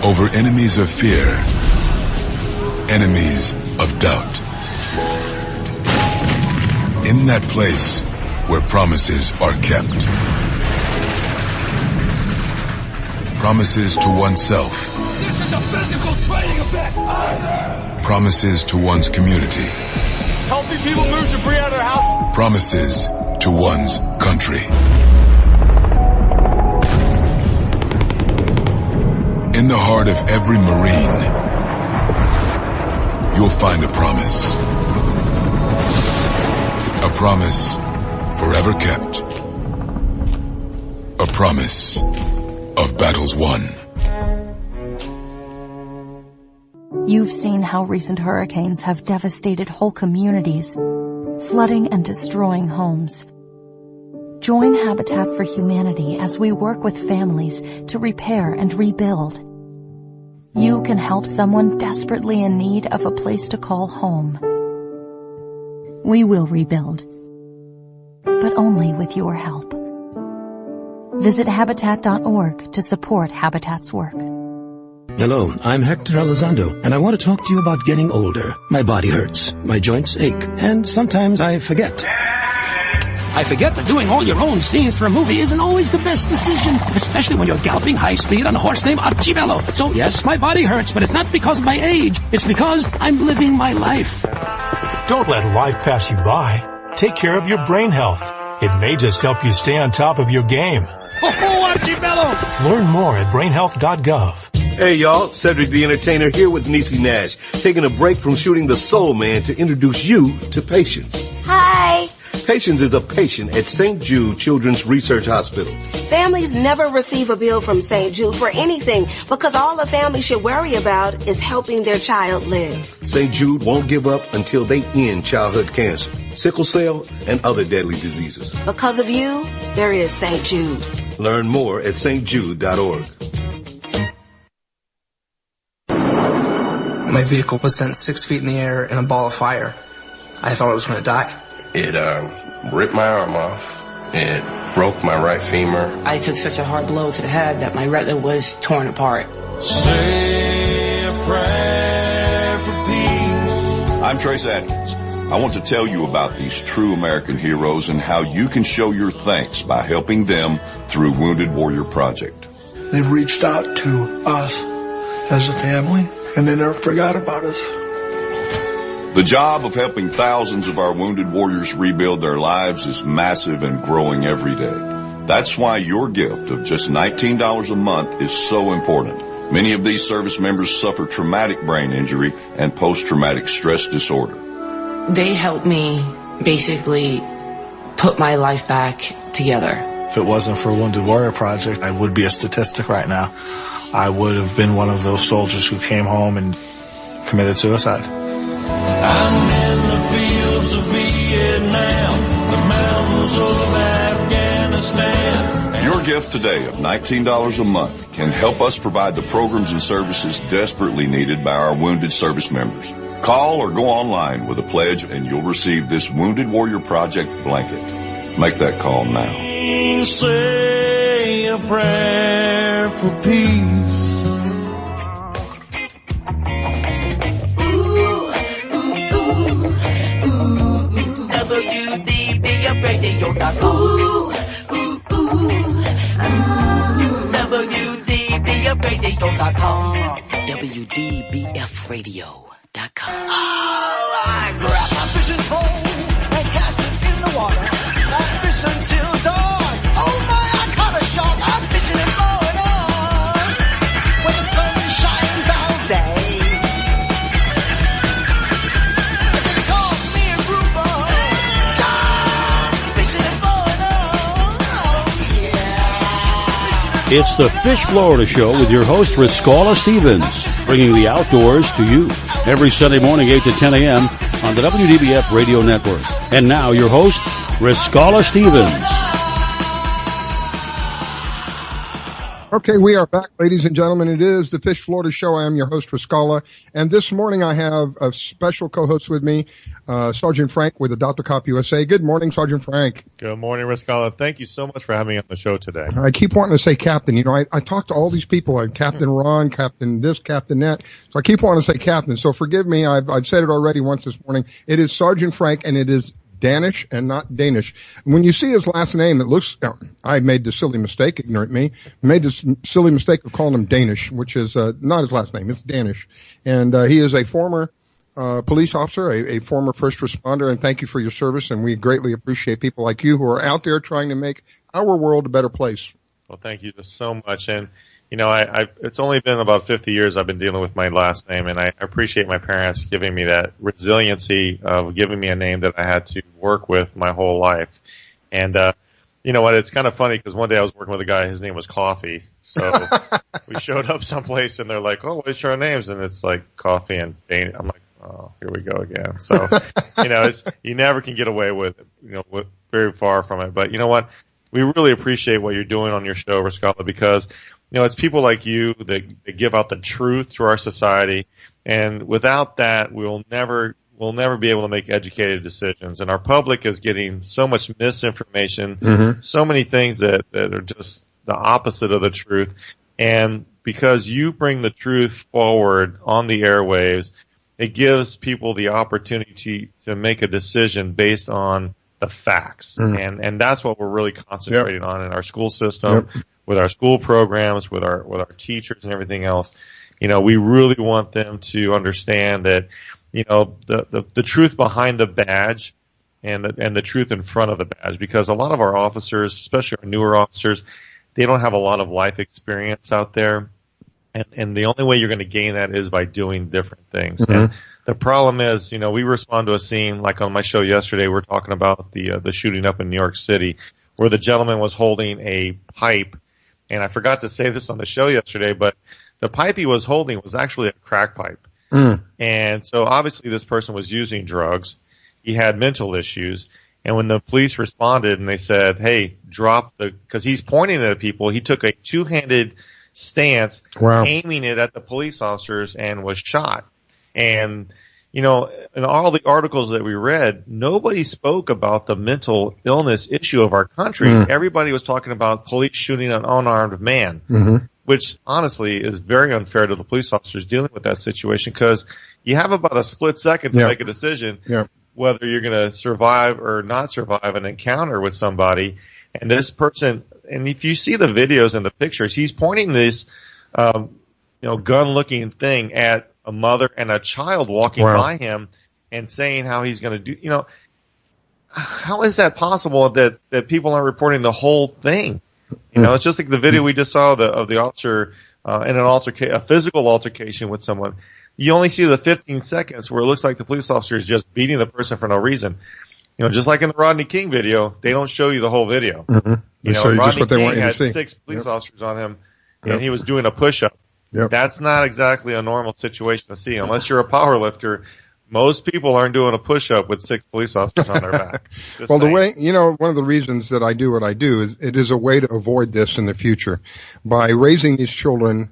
over enemies of fear, enemies of doubt. In that place where promises are kept. Promises to oneself. This is a physical training event. Promises to one's community. Helping people move debris out of their house. Promises to one's country. In the heart of every Marine, you'll find a promise. A promise forever kept. A promise of battles won. You've seen how recent hurricanes have devastated whole communities, flooding and destroying homes. Join Habitat for Humanity as we work with families to repair and rebuild. You can help someone desperately in need of a place to call home. We will rebuild, but only with your help. Visit Habitat.org to support Habitat's work. Hello, I'm Hector Elizondo, and I want to talk to you about getting older. My body hurts, my joints ache, and sometimes I forget. I forget that doing all your own scenes for a movie isn't always the best decision, especially when you're galloping high speed on a horse named Archibello. So yes, my body hurts, but it's not because of my age. It's because I'm living my life. Don't let life pass you by. Take care of your brain health. It may just help you stay on top of your game. Oh, Archibello! Learn more at brainhealth.gov. Hey y'all, Cedric the Entertainer here with Niecy Nash, taking a break from shooting The Soul Man to introduce you to Patience. Hi. Patience is a patient at St. Jude Children's Research Hospital. Families never receive a bill from St. Jude for anything because all a family should worry about is helping their child live. St. Jude won't give up until they end childhood cancer, sickle cell, and other deadly diseases. Because of you, there is St. Jude. Learn more at stjude.org. My vehicle was sent 6 feet in the air in a ball of fire. I thought I was going to die. It ripped my arm off. It broke my right femur. I took such a hard blow to the head that my retina was torn apart. Say a prayer for peace. I'm Trace Atkins. I want to tell you about these true American heroes and how you can show your thanks by helping them through Wounded Warrior Project. They've reached out to us as a family, and they never forgot about us. The job of helping thousands of our wounded warriors rebuild their lives is massive and growing every day. That's why your gift of just $19 a month is so important. Many of these service members suffer traumatic brain injury and post-traumatic stress disorder. They helped me basically put my life back together. If it wasn't for Wounded Warrior Project, I would be a statistic right now. I would have been one of those soldiers who came home and committed suicide. I'm in the fields of Vietnam, the mountains of Afghanistan. Your gift today of $19 a month can help us provide the programs and services desperately needed by our wounded service members. Call or go online with a pledge and you'll receive this Wounded Warrior Project blanket. Make that call now. Say a prayer for peace. WDBFradio.com. WDBFradio.com. WDBFradio.com. I grab my fishing pole and cast it in the water. I fish until dawn. Oh my, I caught a shark. I'm fishing and blowing on when the sun shines all day. They call me a grouper. Stop fishing and blowing on. Oh yeah. It's the Fish Florida Show with your host, Riscala Stevens, bringing the outdoors to you every Sunday morning, 8 to 10 a.m. on the WDBF Radio Network. And now, your host, Riscala Stevens. Okay, we are back, ladies and gentlemen. It is the Fish Florida Show. I am your host, Riscala. And this morning I have a special co-host with me, Sergeant Frank with Adopt a Cop USA. Good morning, Sergeant Frank. Good morning, Riscala. Thank you so much for having me on the show today. I keep wanting to say Captain. You know, I talk to all these people, like Captain Ron, Captain this, Captain that. So I keep wanting to say Captain. So forgive me. I've said it already once this morning. It is Sergeant Frank, and it is Danish and not Danish. When you see his last name, it looks, I made the silly mistake, ignorant me, made the silly mistake of calling him Danish, which is not his last name, it's Danish. And he is a former police officer, a former first responder, and thank you for your service, and we greatly appreciate people like you who are out there trying to make our world a better place. Well, thank you so much. And, you know, it's only been about 50 years I've been dealing with my last name, and I appreciate my parents giving me that resiliency of giving me a name that I had to work with my whole life. And, you know what, it's kind of funny because one day I was working with a guy, his name was Coffee. So we showed up someplace and they're like, oh, what's your names? And it's like Coffee and Dane. I'm like, oh, here we go again. So, you know, you never can get away with it, you know, very far from it. But you know what? We really appreciate what you're doing on your show, Riscala, because, you know, it's people like you that give out the truth to our society. And without that, we'll never be able to make educated decisions. And our public is getting so much misinformation, so many things that are just the opposite of the truth. And because you bring the truth forward on the airwaves, it gives people the opportunity to make a decision based on the facts. And that's what we're really concentrating on in our school system, with our school programs, with our teachers and everything else. You know, we really want them to understand that, you know, the truth behind the badge and the truth in front of the badge, because a lot of our officers, especially our newer officers, they don't have a lot of life experience out there. And the only way you're going to gain that is by doing different things. And the problem is, you know, we respond to a scene like on my show yesterday. We're talking about the shooting up in New York City, where the gentleman was holding a pipe. And I forgot to say this on the show yesterday, but the pipe he was holding was actually a crack pipe. And so obviously this person was using drugs. He had mental issues. And when the police responded and they said, hey, drop because he's pointing at people, he took a two-handed stance, aiming it at the police officers, and was shot. And, you know, in all the articles that we read, nobody spoke about the mental illness issue of our country. Everybody was talking about police shooting an unarmed man, which honestly is very unfair to the police officers dealing with that situation, because you have about a split second to make a decision whether you're going to survive or not survive an encounter with somebody. And this person, and if you see the videos and the pictures, he's pointing this, you know, gun-looking thing at a mother and a child walking by him and saying how he's going to do, you know, how is that possible that people aren't reporting the whole thing? You know, it's just like the video we just saw of the officer in a physical altercation with someone. You only see the 15 seconds where it looks like the police officer is just beating the person for no reason. You know, just like in the Rodney King video, they don't show you the whole video. You know, Rodney King had 6 police officers on him, and he was doing a push-up. That's not exactly a normal situation to see. Unless you're a power lifter, most people aren't doing a push-up with 6 police officers on their back. Well, the way, you know, one of the reasons that I do what I do is it is a way to avoid this in the future by raising these children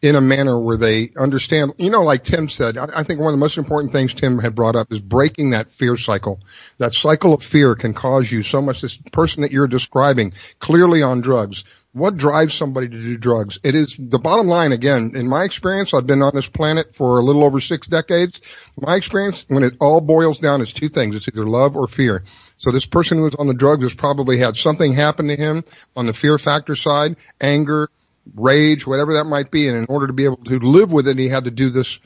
in a manner where they understand, you know, like Tim said, I think one of the most important things Tim had brought up is breaking that fear cycle. That cycle of fear can cause you so much. This person that you're describing, clearly on drugs. What drives somebody to do drugs? It is the bottom line. Again, in my experience, I've been on this planet for a little over 6 decades. My experience, when it all boils down, is 2 things. It's either love or fear. So this person who was on the drugs has probably had something happen to him on the fear factor side, anger, rage, whatever that might be. And in order to be able to live with it, he had to do this,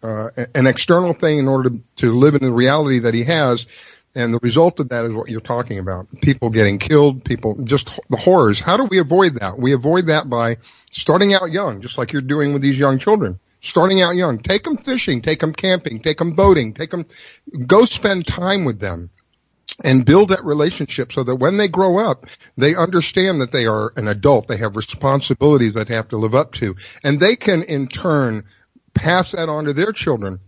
an external thing in order to live in the reality that he has. And the result of that is what you're talking about. People getting killed, people, just the horrors. How do we avoid that? We avoid that by starting out young, just like you're doing with these young children. Starting out young. Take them fishing, take them camping, take them boating, go spend time with them and build that relationship so that when they grow up, they understand that they are an adult. They have responsibilities that they have to live up to. And they can, in turn, pass that on to their children.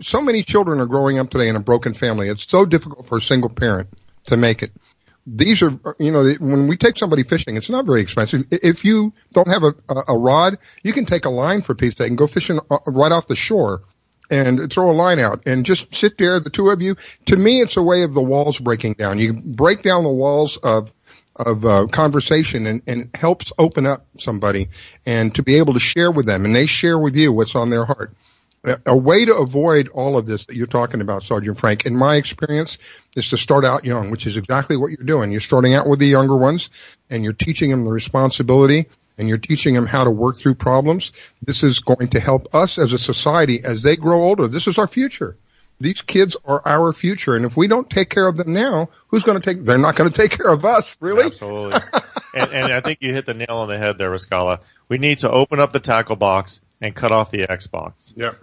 So many children are growing up today in a broken family. It's so difficult for a single parent to make it. These are, you know, when we take somebody fishing, it's not very expensive. If you don't have a rod, you can take a line for Pete's sake and go fishing right off the shore and throw a line out and just sit there, the 2 of you. To me, it's a way of the walls breaking down. You break down the walls of conversation and helps open up somebody and to be able to share with them, and they share with you what's on their heart. A way to avoid all of this that you're talking about, Sergeant Frank, in my experience, is to start out young, which is exactly what you're doing. You're starting out with the younger ones, and you're teaching them the responsibility, and you're teaching them how to work through problems. This is going to help us as a society as they grow older. This is our future. These kids are our future, and if we don't take care of them now, who's going to take? They're not going to take care of us, really. Absolutely. and I think you hit the nail on the head there, Riscala. We need to open up the tackle box and cut off the Xbox.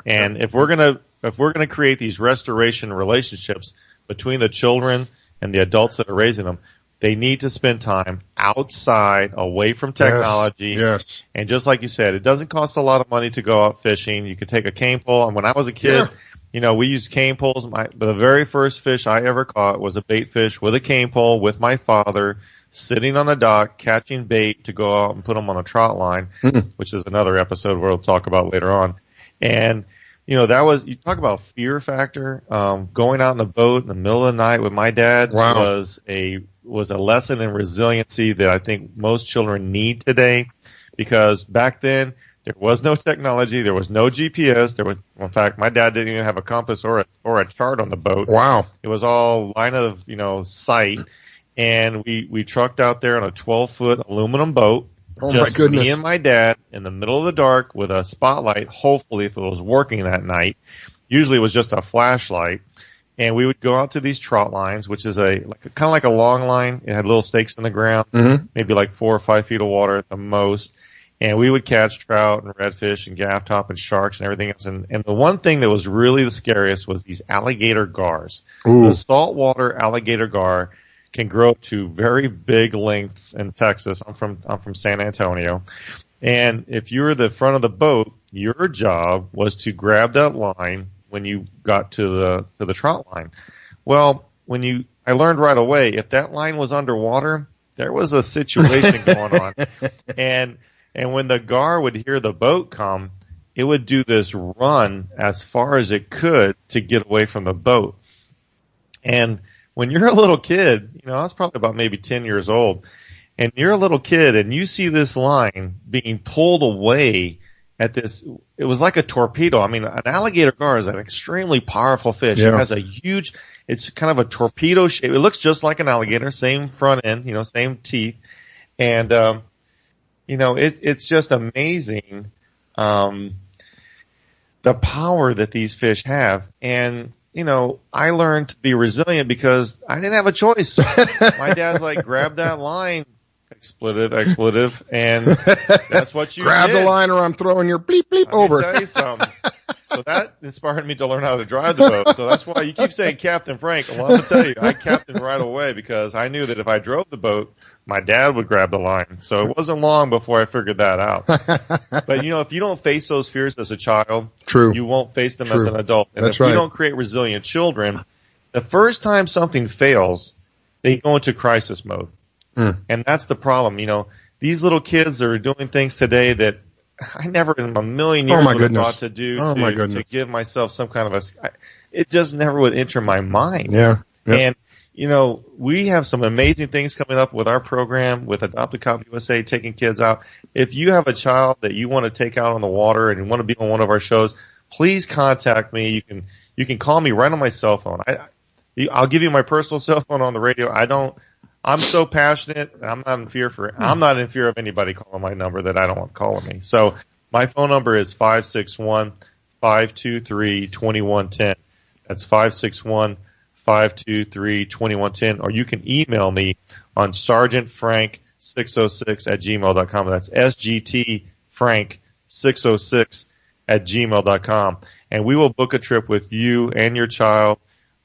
And if we're gonna create these restoration relationships between the children and the adults that are raising them, they need to spend time outside, away from technology. Yes. And just like you said, it doesn't cost a lot of money to go out fishing. You could take a cane pole. And when I was a kid, you know, we used cane poles. The very first fish I ever caught was a bait fish with a cane pole with my father, sitting on a dock, catching bait to go out and put them on a trout line, which is another episode we'll talk about later on. And, you know, you talk about fear factor. Going out in a boat in the middle of the night with my dad was a lesson in resiliency that I think most children need today, because back then There was no technology. There was no GPS. In fact, my dad didn't even have a compass or a chart on the boat. Wow. It was all line of, sight. And we trucked out there on a 12-foot aluminum boat. Oh, just my goodness. me and my dad in the middle of the dark with a spotlight, hopefully, if it was working that night. Usually it was just a flashlight. And we would go out to these trot lines, which is kind of like a long line. It had little stakes in the ground, maybe like 4 or 5 feet of water at the most. And we would catch trout and redfish and gaff top and sharks and everything else. And the one thing that was really the scariest was these alligator gars. Ooh. The saltwater alligator gar can grow up to very big lengths in Texas. I'm from San Antonio. And if you were the front of the boat, your job was to grab that line when you got to the trot line. Well, I learned right away, if that line was underwater, there was a situation going on. And when the gar would hear the boat come, it would do this run as far as it could to get away from the boat. And when you're a little kid, I was probably about maybe 10 years old, and you're a little kid and you see this line being pulled away at this, it was like a torpedo. I mean, an alligator gar is an extremely powerful fish. Yeah. It has it's kind of a torpedo shape. It looks just like an alligator, same front end, same teeth. And, it's just amazing, the power that these fish have. And, I learned to be resilient because I didn't have a choice. My dad's like, grab that line, expletive, and that's what you grab did. the line or I'm throwing your bleep bleep over. Let me tell you something. So that inspired me to learn how to drive the boat. So that's why you keep saying Captain Frank. Well, I'm going to tell you, I captained right away because I knew that if I drove the boat, my dad would grab the line. So it wasn't long before I figured that out. But, if you don't face those fears as a child, True. You won't face them as an adult. And That's if right. you don't create resilient children, the first time something fails, they go into crisis mode. And that's the problem. These little kids are doing things today that I never in a million years would have thought to do to give myself some kind of it just never would enter my mind. Yeah. Yep. And, we have some amazing things coming up with our program with Adopt a Cop USA, taking kids out. If you have a child that you want to take out on the water and you want to be on one of our shows, please contact me. You can call me right on my cell phone. I'll give you my personal cell phone on the radio. I'm so passionate. I'm not in fear of anybody calling my number that I don't want calling me. So my phone number is 561-523-2110. That's 561-523-2110. Or you can email me on sergeantfrank606@gmail.com. That's SGTFrank606@gmail.com. And we will book a trip with you and your child.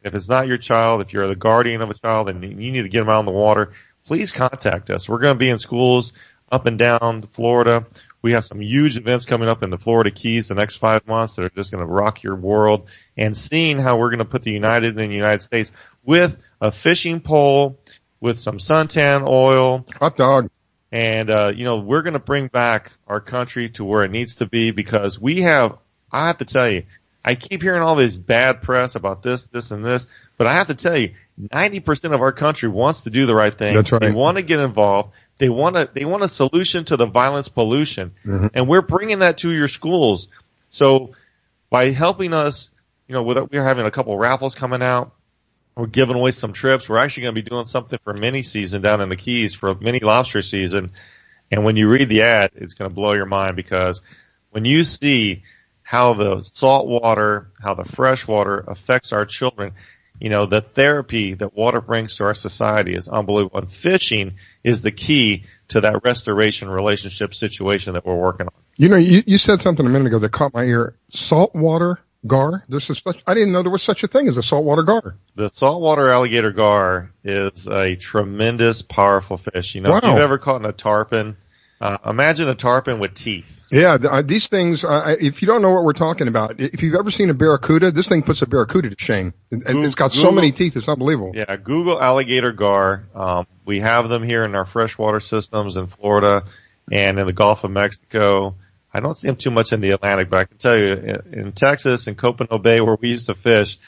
If it's not your child, if you're the guardian of a child and you need to get them out on the water, please contact us. We're going to be in schools up and down Florida. We have some huge events coming up in the Florida Keys the next 5 months that are just going to rock your world. And seeing how we're going to put the United in the United States with a fishing pole, with some suntan oil. Hot dog. And, we're going to bring back our country to where it needs to be because I have to tell you, I keep hearing all this bad press about this, and this, but I have to tell you, 90% of our country wants to do the right thing. That's right. They want to get involved. They want a solution to the violence pollution. Mm-hmm. And we're bringing that to your schools. So by helping us, we're having a couple raffles coming out. We're giving away some trips. We're actually going to be doing something for mini season down in the Keys for mini lobster season. And when you read the ad, it's going to blow your mind because when you see how the salt water, how the fresh water affects our children, the therapy that water brings to our society is unbelievable. And fishing is the key to that restoration relationship situation that we're working on. You said something a minute ago that caught my ear. Saltwater gar? I didn't know there was such a thing as a saltwater gar. The saltwater alligator gar is a tremendous, powerful fish. Wow. If you've ever caught a tarpon, imagine a tarpon with teeth. Yeah, these things, if you don't know what we're talking about, if you've ever seen a barracuda, this thing puts a barracuda to shame. And it's got so many teeth, it's unbelievable. Yeah, Google alligator gar. We have them here in our freshwater systems in Florida and in the Gulf of Mexico. I don't see them too much in the Atlantic, but I can tell you in Texas, in Copano Bay, where we used to fish,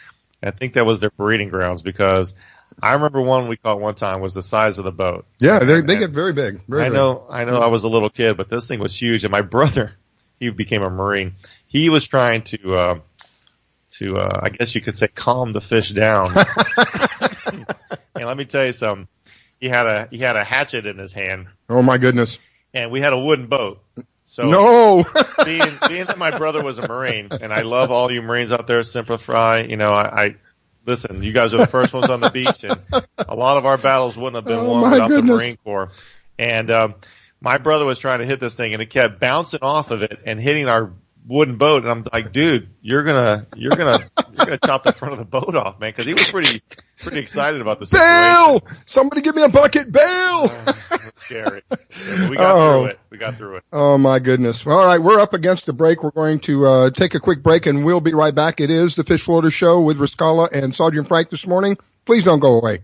I think that was their breeding grounds because I remember one we caught one time was the size of the boat. Yeah, they get very big. I know I was a little kid, but this thing was huge. And my brother he became a Marine. He was trying to I guess you could say, calm the fish down. And let me tell you something. He had a hatchet in his hand. Oh my goodness! And we had a wooden boat. So no, being that my brother was a Marine, and I love all you Marines out there, Semper Fi. You know, I listen. You guys are the first ones on the beach, and a lot of our battles wouldn't have been won without the Marine Corps. And my brother was trying to hit this thing, and it kept bouncing off of it and hitting our wooden boat. And I'm like, dude, you're gonna chop the front of the boat off, man, because he was pretty excited about the situation. Bail! Somebody give me a bucket, bail! That's scary. Yeah, we got through it. Oh my goodness. All right, we're up against a break. We're going to take a quick break, and we'll be right back. It is the Fish Florida Show with Riscala and Sergeant Frank this morning. Please don't go away.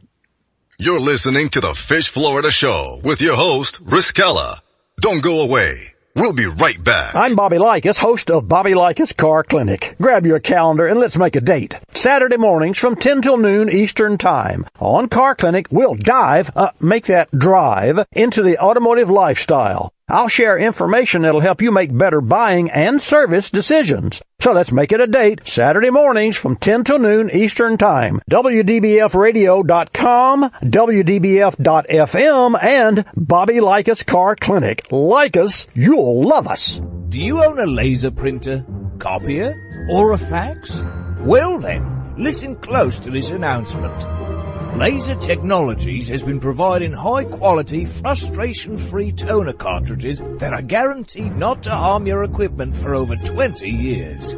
You're listening to the Fish Florida Show with your host, Riscala. Don't go away. We'll be right back. I'm Bobby Likas, host of Bobby Likas Car Clinic. Grab your calendar and let's make a date. Saturday mornings from 10 till noon Eastern Time. On Car Clinic, we'll drive into the automotive lifestyle. I'll share information that'll help you make better buying and service decisions. So let's make it a date. Saturday mornings from 10 till noon Eastern Time. WDBFradio.com, WDBF.FM, and Bobby Likas Car Clinic. Like us, you'll love us. Do you own a laser printer, copier, or a fax? Well then, listen close to this announcement. Laser Technologies has been providing high-quality, frustration-free toner cartridges that are guaranteed not to harm your equipment for over 20 years.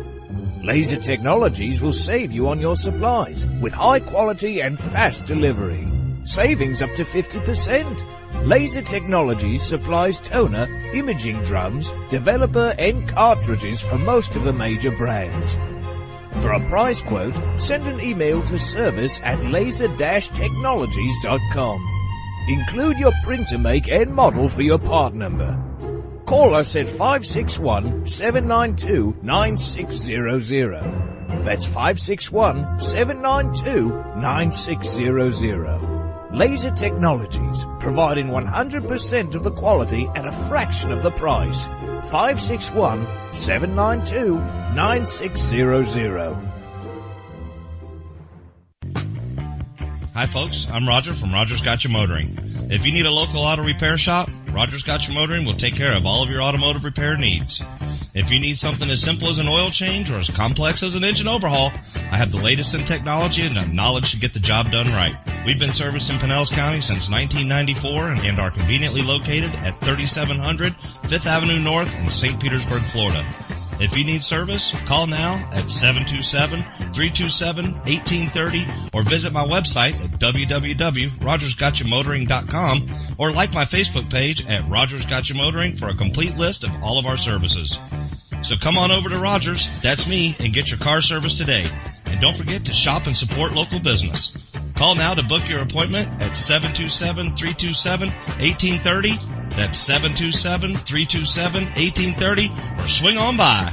Laser Technologies will save you on your supplies with high-quality and fast delivery. Savings up to 50%. Laser Technologies supplies toner, imaging drums, developer, and cartridges for most of the major brands. For a price quote, send an email to service@laser-technologies.com. Include your printer make and model for your part number. Call us at 561-792-9600. That's 561-792-9600. Laser Technologies, providing 100% of the quality at a fraction of the price. 561-792-9600. Hi folks, I'm Roger from Rogers Gotcha Motoring. If you need a local auto repair shop, Rogers Gotcha Motoring will take care of all of your automotive repair needs. If you need something as simple as an oil change or as complex as an engine overhaul, I have the latest in technology and the knowledge to get the job done right. We've been servicing Pinellas County since 1994 and are conveniently located at 3700 5th Avenue North in St. Petersburg, Florida. If you need service, call now at 727-327-1830 or visit my website at www.rogersgotchamotoring.com or like my Facebook page at Rogers Gotcha Motoring for a complete list of all of our services. So come on over to Rogers, that's me, and get your car service today. And don't forget to shop and support local business. Call now to book your appointment at 727-327-1830. That's 727-327-1830, or swing on by.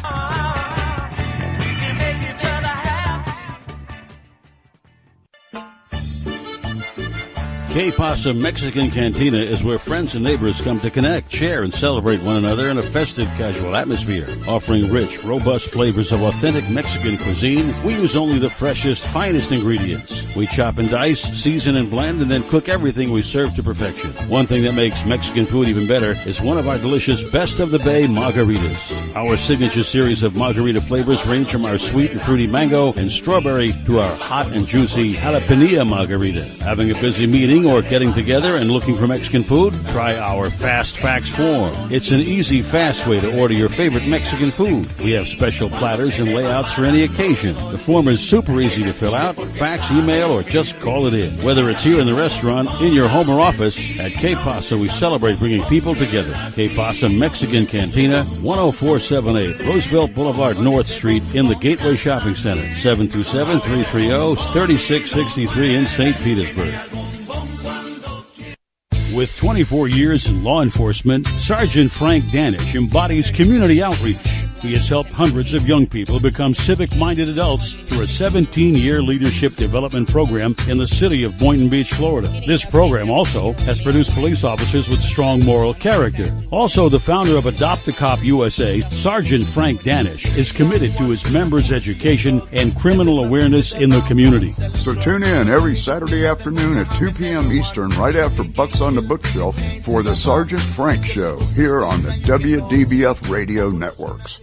Que Pasa Mexican Cantina is where friends and neighbors come to connect, share, and celebrate one another in a festive, casual atmosphere. Offering rich, robust flavors of authentic Mexican cuisine, we use only the freshest, finest ingredients. We chop and dice, season and blend, and then cook everything we serve to perfection. One thing that makes Mexican food even better is one of our delicious Best of the Bay margaritas. Our signature series of margarita flavors range from our sweet and fruity mango and strawberry to our hot and juicy jalapeno margarita. Having a busy meeting or getting together and looking for Mexican food? Try our Fast Fax form. It's an easy, fast way to order your favorite Mexican food. We have special platters and layouts for any occasion. The form is super easy to fill out. Fax, email, or just call it in. Whether it's here in the restaurant, in your home or office, at Que Pasa we celebrate bringing people together. Que Pasa Mexican Cantina, 10478 Roosevelt Boulevard North Street in the Gateway Shopping Center, 727-330-3663 in St. Petersburg. With 24 years in law enforcement, Sergeant Frank Danish embodies community outreach. He has helped hundreds of young people become civic-minded adults through a 17-year leadership development program in the city of Boynton Beach, Florida. This program also has produced police officers with strong moral character. Also, the founder of Adopt a Cop USA, Sergeant Frank Danish, is committed to his members' education and criminal awareness in the community. So tune in every Saturday afternoon at 2 p.m. Eastern, right after Bucks on the Bookshelf, for the Sergeant Frank Show here on the WDBF Radio Networks.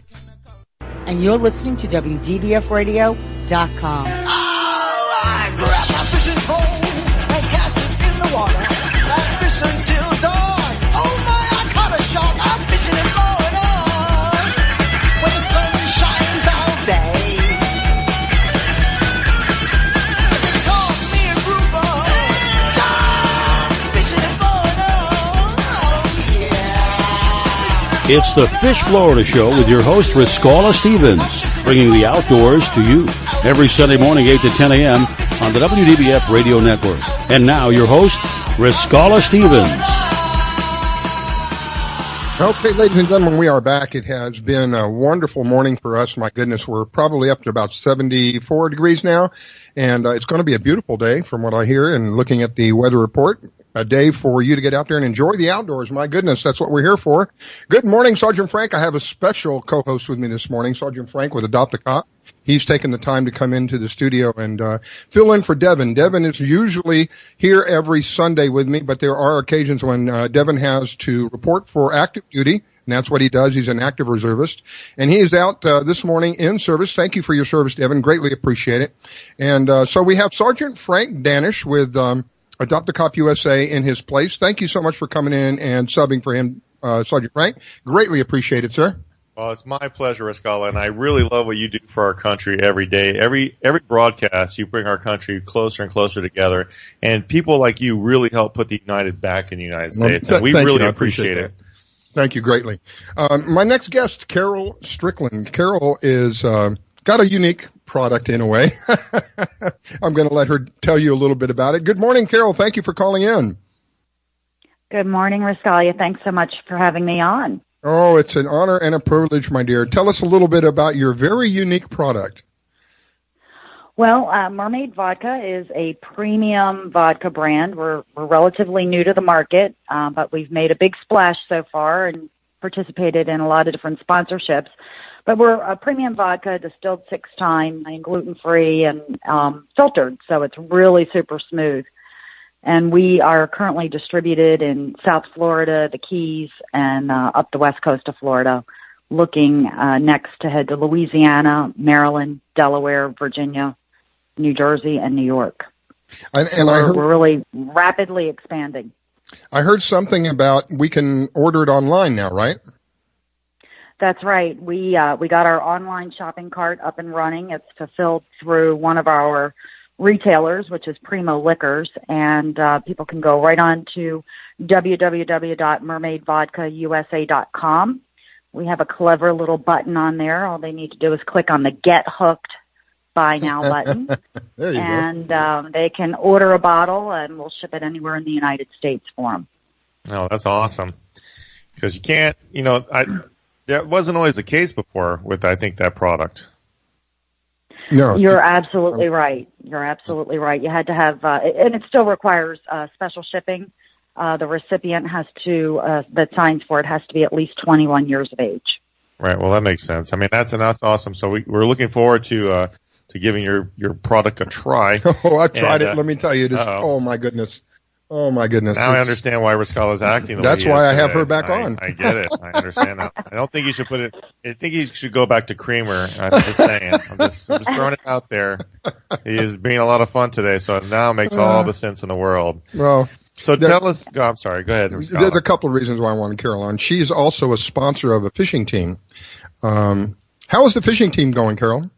And you're listening to WDBFradio.com. I grab my fishing pole and cast it in the water. I fish until dawn. Oh my, I caught a shark. I'm fishing in Florida when the sun shines all day. They call me a grouper. So I'm fishing in Florida. Oh yeah. It's the Fish Florida Show with your host, Riscala Stevens, bringing the outdoors to you every Sunday morning, 8 to 10 a.m. on the WDBF Radio Network. And now, your host, Riscala Stevens. Okay, ladies and gentlemen, we are back. It has been a wonderful morning for us. My goodness, we're probably up to about 74 degrees now, and it's going to be a beautiful day from what I hear and looking at the weather report. A day for you to get out there and enjoy the outdoors. My goodness, that's what we're here for. Good morning, Sergeant Frank. I have a special co-host with me this morning, Sergeant Frank with Adopt a Cop. He's taken the time to come into the studio and fill in for Devin. Devin is usually here every Sunday with me, but there are occasions when Devin has to report for active duty, and that's what he does. He's an active reservist, and he is out this morning in service. Thank you for your service, Devin. Greatly appreciate it. And so we have Sergeant Frank Danish with Adopt a Cop USA in his place. Thank you so much for coming in and subbing for him, Sergeant Frank. Greatly appreciate it, sir. Well, it's my pleasure, Riscala, and I really love what you do for our country every day. Every broadcast, you bring our country closer and closer together, and people like you really help put the United back in the United States, and we really appreciate it. Thank you greatly. My next guest, Carol Strickland. Carol is got a unique product in a way. I'm going to let her tell you a little bit about it. Good morning, Carol. Thank you for calling in. Good morning, Riscala. Thanks so much for having me on. Oh, it's an honor and a privilege, my dear. Tell us a little bit about your very unique product. Well, Mermaid Vodka is a premium vodka brand. We're relatively new to the market, but we've made a big splash so far and participated in a lot of different sponsorships. But we're a premium vodka distilled 6 times and gluten-free and filtered, so it's really super smooth. And we are currently distributed in South Florida, the Keys, and up the west coast of Florida, looking next to head to Louisiana, Maryland, Delaware, Virginia, New Jersey, and New York. We're really rapidly expanding. I heard something about we can order it online now, right? That's right. We got our online shopping cart up and running. It's fulfilled through one of our retailers, which is Primo Liquors, and people can go right on to www.mermaidvodkausa.com. We have a clever little button on there. All they need to do is click on the Get Hooked Buy Now button, there you and they can order a bottle, and we'll ship it anywhere in the United States for them. Oh, that's awesome. Because you can't, that wasn't always the case before with, I think, that product. No, you're absolutely right. You're absolutely right. You had to have, and it still requires special shipping. The recipient has to, that signs for it has to be at least 21 years of age. Right. Well, that makes sense. I mean, that's awesome. So we're looking forward to giving your product a try. Oh, I've tried it. Let me tell you, oh my goodness. Oh my goodness. Now I understand why Riscala is acting the way he is. That's why I have today. her back on. I get it. I understand now. I don't think you should put it, I think you should go back to creamer. I'm just saying. I'm just throwing it out there. He is being a lot of fun today, so it now makes all the sense in the world. Well, so tell us, I'm sorry, go ahead, Riscala. There's a couple of reasons why I wanted Carol on. She's also a sponsor of a fishing team. How is the fishing team going, Carol?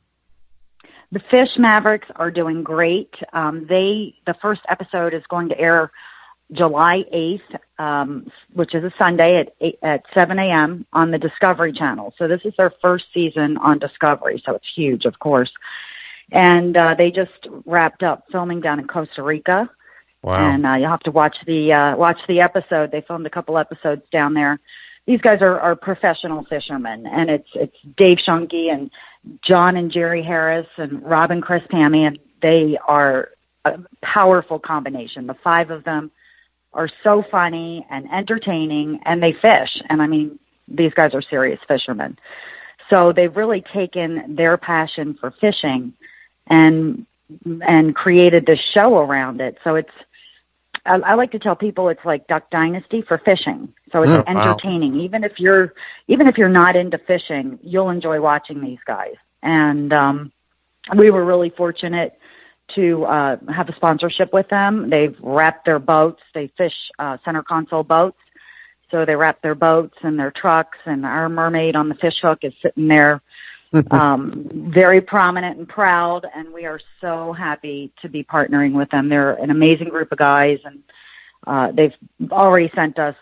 The Fish Mavericks are doing great. The first episode is going to air July 8th, which is a Sunday at 7 a.m. on the Discovery Channel. So this is their first season on Discovery, so it's huge, of course. And they just wrapped up filming down in Costa Rica. Wow. And you'll have to watch the episode. They filmed a couple episodes down there. these guys are professional fishermen, and it's Dave Shunke and John and Jerry Harris and Rob and Chris Pammy, and they are a powerful combination. The 5 of them are so funny and entertaining, and they fish. And I mean, these guys are serious fishermen. So they've really taken their passion for fishing and created this show around it. So I like to tell people it's like Duck Dynasty for fishing. So it's entertaining. Wow. Even if you're not into fishing, you'll enjoy watching these guys. And we were really fortunate to have a sponsorship with them. They've wrapped their boats. They fish center console boats. So they wrap their boats and their trucks, and our mermaid on the fish hook is sitting there very prominent and proud, and we are so happy to be partnering with them. They're an amazing group of guys, and they've already sent us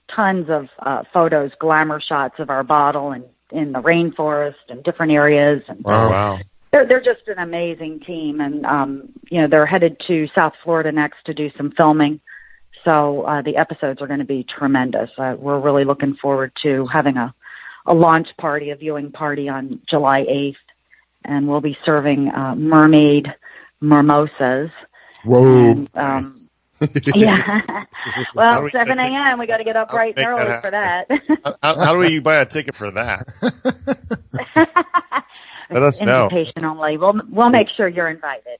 tons of photos, glamour shots of our bottle and in the rainforest and different areas. And wow. They're just an amazing team, and they're headed to South Florida next to do some filming. So the episodes are going to be tremendous. We're really looking forward to having a launch party, a viewing party on July 8th, and we'll be serving mermaid mimosas. Whoa. And, yeah. Well, 7 a.m. We got to get up bright and early for that. How do we buy a ticket for that? Let us know. Invitation only. We'll make sure you're invited.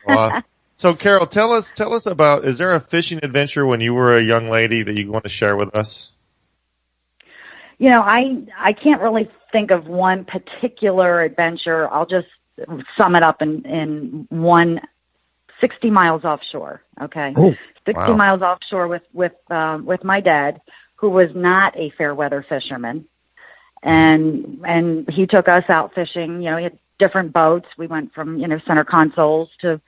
Awesome. So, Carol, tell us about, is there a fishing adventure when you were a young lady that you want to share with us? You know, I can't really think of one particular adventure. I'll just sum it up in one 60 miles offshore, okay? Oh, 60 miles offshore with my dad, who was not a fair weather fisherman. And he took us out fishing. You know, he had different boats. We went from, center consoles to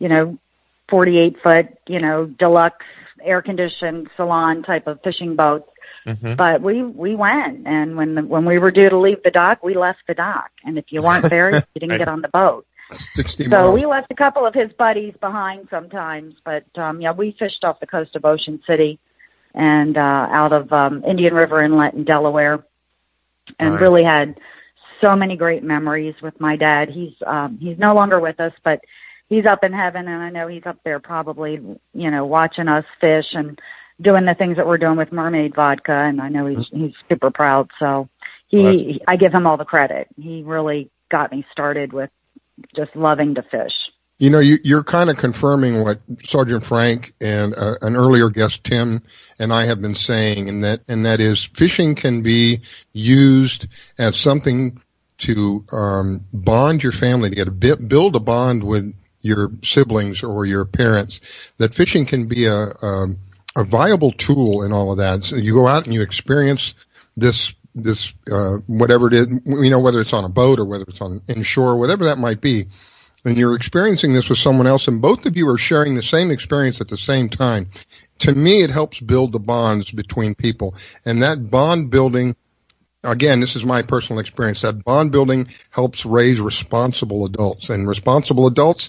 48-foot, deluxe air-conditioned salon type of fishing boats. Mm-hmm. But we went, and when we were due to leave the dock, we left the dock. And if you weren't there, you didn't get on the boat. 60 so miles. We left a couple of his buddies behind sometimes. But, we fished off the coast of Ocean City and out of Indian River Inlet in Delaware, and really had so many great memories with my dad. He's no longer with us, but he's up in heaven, and I know he's up there probably, watching us fish and doing the things that we're doing with Mermaid Vodka, and I know he's super proud. So I give him all the credit. He really got me started with just loving to fish. You're kind of confirming what Sergeant Frank and an earlier guest, Tim, and I have been saying, and that is fishing can be used as something to bond your family, to build a bond with your siblings or your parents. That fishing can be a viable tool in all of that. So you go out and you experience this whatever it is, whether it's on a boat or whether it's on inshore, whatever that might be. And you're experiencing this with someone else, and both of you are sharing the same experience at the same time. To me, it helps build the bonds between people. And that bond building, again, this is my personal experience, that bond building helps raise responsible adults. And responsible adults,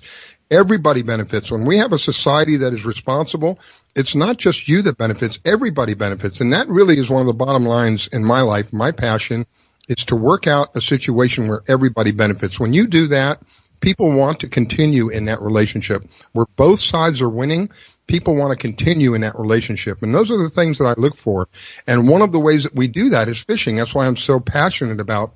everybody benefits. When we have a society that is responsible, it's not just you that benefits, everybody benefits. And that really is one of the bottom lines in my life, my passion. It's to work out a situation where everybody benefits. When you do that, people want to continue in that relationship. Where both sides are winning, people want to continue in that relationship. And those are the things that I look for. And one of the ways that we do that is fishing. That's why I'm so passionate about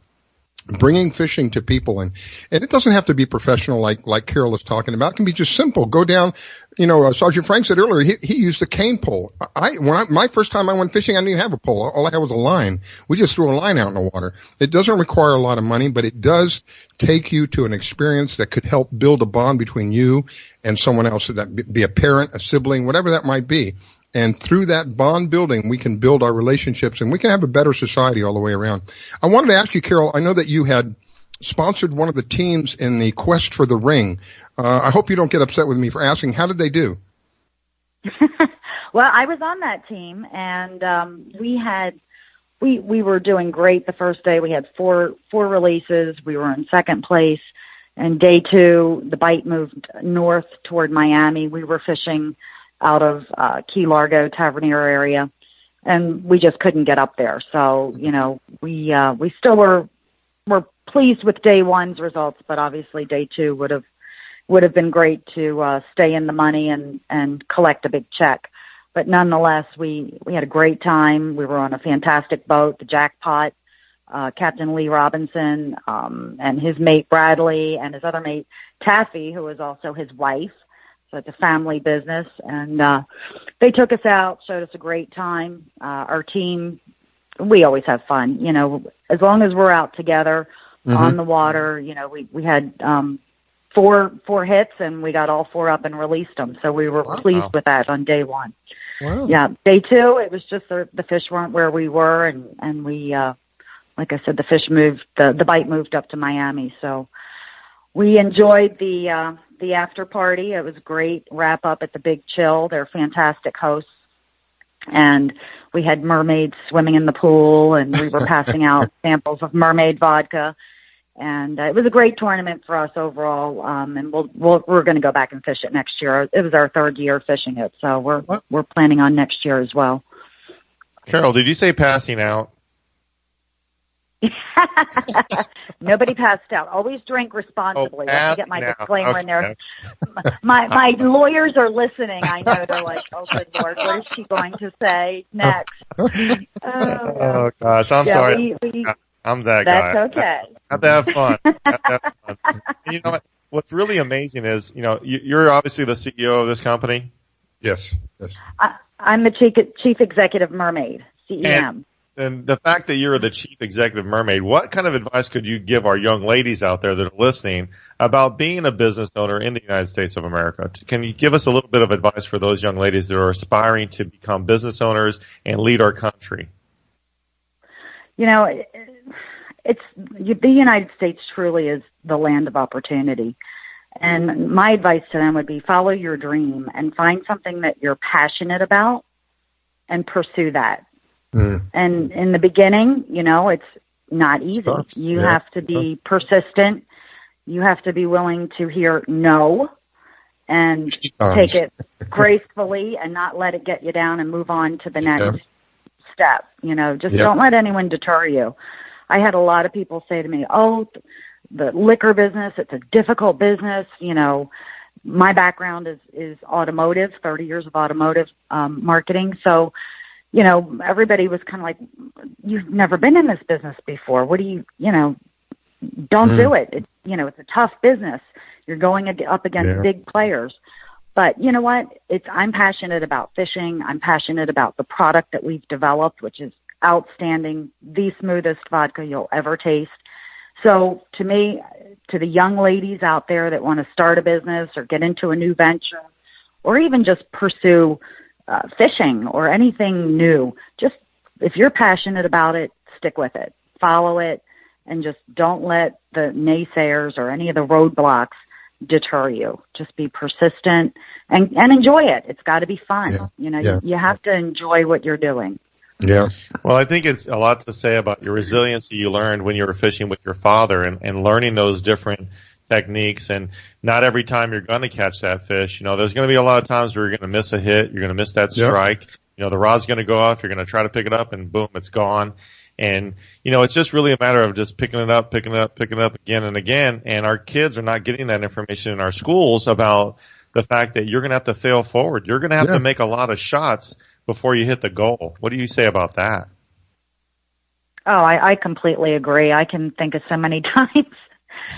bringing fishing to people. And it doesn't have to be professional like Carol is talking about. It can be just simple. Go down, Sergeant Frank said earlier, he used a cane pole. My first time I went fishing, I didn't even have a pole. All I had was a line. We just threw a line out in the water. It doesn't require a lot of money, but it does take you to an experience that could help build a bond between you and someone else, that be a parent, a sibling, whatever that might be. And through that bond building, we can build our relationships, and we can have a better society all the way around. I wanted to ask you, Carol, I know that you had sponsored one of the teams in the Quest for the Ring. I hope you don't get upset with me for asking. How did they do? Well, I was on that team, and we were doing great the first day. We had four releases. We were in second place. And day 2, the bite moved north toward Miami. We were fishing out of Key Largo, Tavernier area. and we just couldn't get up there. So, you know, we still were pleased with day one's results, but obviously day two would have been great to stay in the money and collect a big check. But nonetheless, we had a great time. We were on a fantastic boat, the Jackpot. Captain Lee Robinson and his mate Bradley and his other mate Taffy, who was also his wife. So it's a family business. And they took us out, showed us a great time. Our team, we always have fun. You know, as long as we're out together on the water, you know, we had four hits, and we got all four up and released them. So we were pleased with that on day one. Wow. Yeah, day two, it was just the fish weren't where we were, and we, like I said, the fish moved, the bite moved up to Miami. So we enjoyed the after party. It was great. Wrap up at the Big Chill. They're fantastic hosts. And we had mermaids swimming in the pool, and we were passing out samples of mermaid vodka. And it was a great tournament for us overall. And we're going to go back and fish it next year. It was our third year fishing it, so we're planning on next year as well. Carol, did you say passing out? Nobody passed out. Always drink responsibly. I have to get my disclaimer in there. My lawyers are listening. I know they're like, "Oh, good Lord, what is she going to say next?" Oh gosh, I'm sorry. I'm that guy. That's okay. Have to have fun. And you know what? What's really amazing is, you know, you're obviously the CEO of this company. Yes. I'm the chief executive mermaid, CEM. And the fact that you're the chief executive mermaid, what kind of advice could you give our young ladies out there that are listening about being a business owner in the United States of America? Can you give us a little bit of advice for those young ladies that are aspiring to become business owners and lead our country? You know, the United States truly is the land of opportunity. And my advice to them would be follow your dream and find something that you're passionate about and pursue that. And in the beginning, you know, it's not easy. You have to be persistent. You have to be willing to hear no and take it gracefully and not let it get you down and move on to the next step. You know, just don't let anyone deter you. I had a lot of people say to me, "Oh, the liquor business, it's a difficult business." You know, my background is automotive, 30 years of automotive marketing. So, you know, everybody was kind of like, "You've never been in this business before. What do you know, don't do it. It's a tough business. You're going up against big players." But you know what? I'm passionate about fishing. I'm passionate about the product that we've developed, which is outstanding, the smoothest vodka you'll ever taste. So to me, to the young ladies out there that want to start a business or get into a new venture or even just pursue fishing or anything new, just if you're passionate about it, stick with it, follow it, and just don't let the naysayers or any of the roadblocks deter you. Just be persistent and enjoy it. It's got to be fun. You have to enjoy what you're doing. Yeah. Well, I think it's a lot to say about your resiliency you learned when you were fishing with your father and learning those different techniques. And not every time you're going to catch that fish. You know, there's going to be a lot of times where you're going to miss a hit. You're going to miss that strike. You know, the rod's going to go off. You're going to try to pick it up and boom, it's gone. And, you know, it's just really a matter of just picking it up again and again. And our kids are not getting that information in our schools about the fact that you're going to have to fail forward. You're going to have to make a lot of shots before you hit the goal. What do you say about that? Oh, I completely agree. I can think of so many times,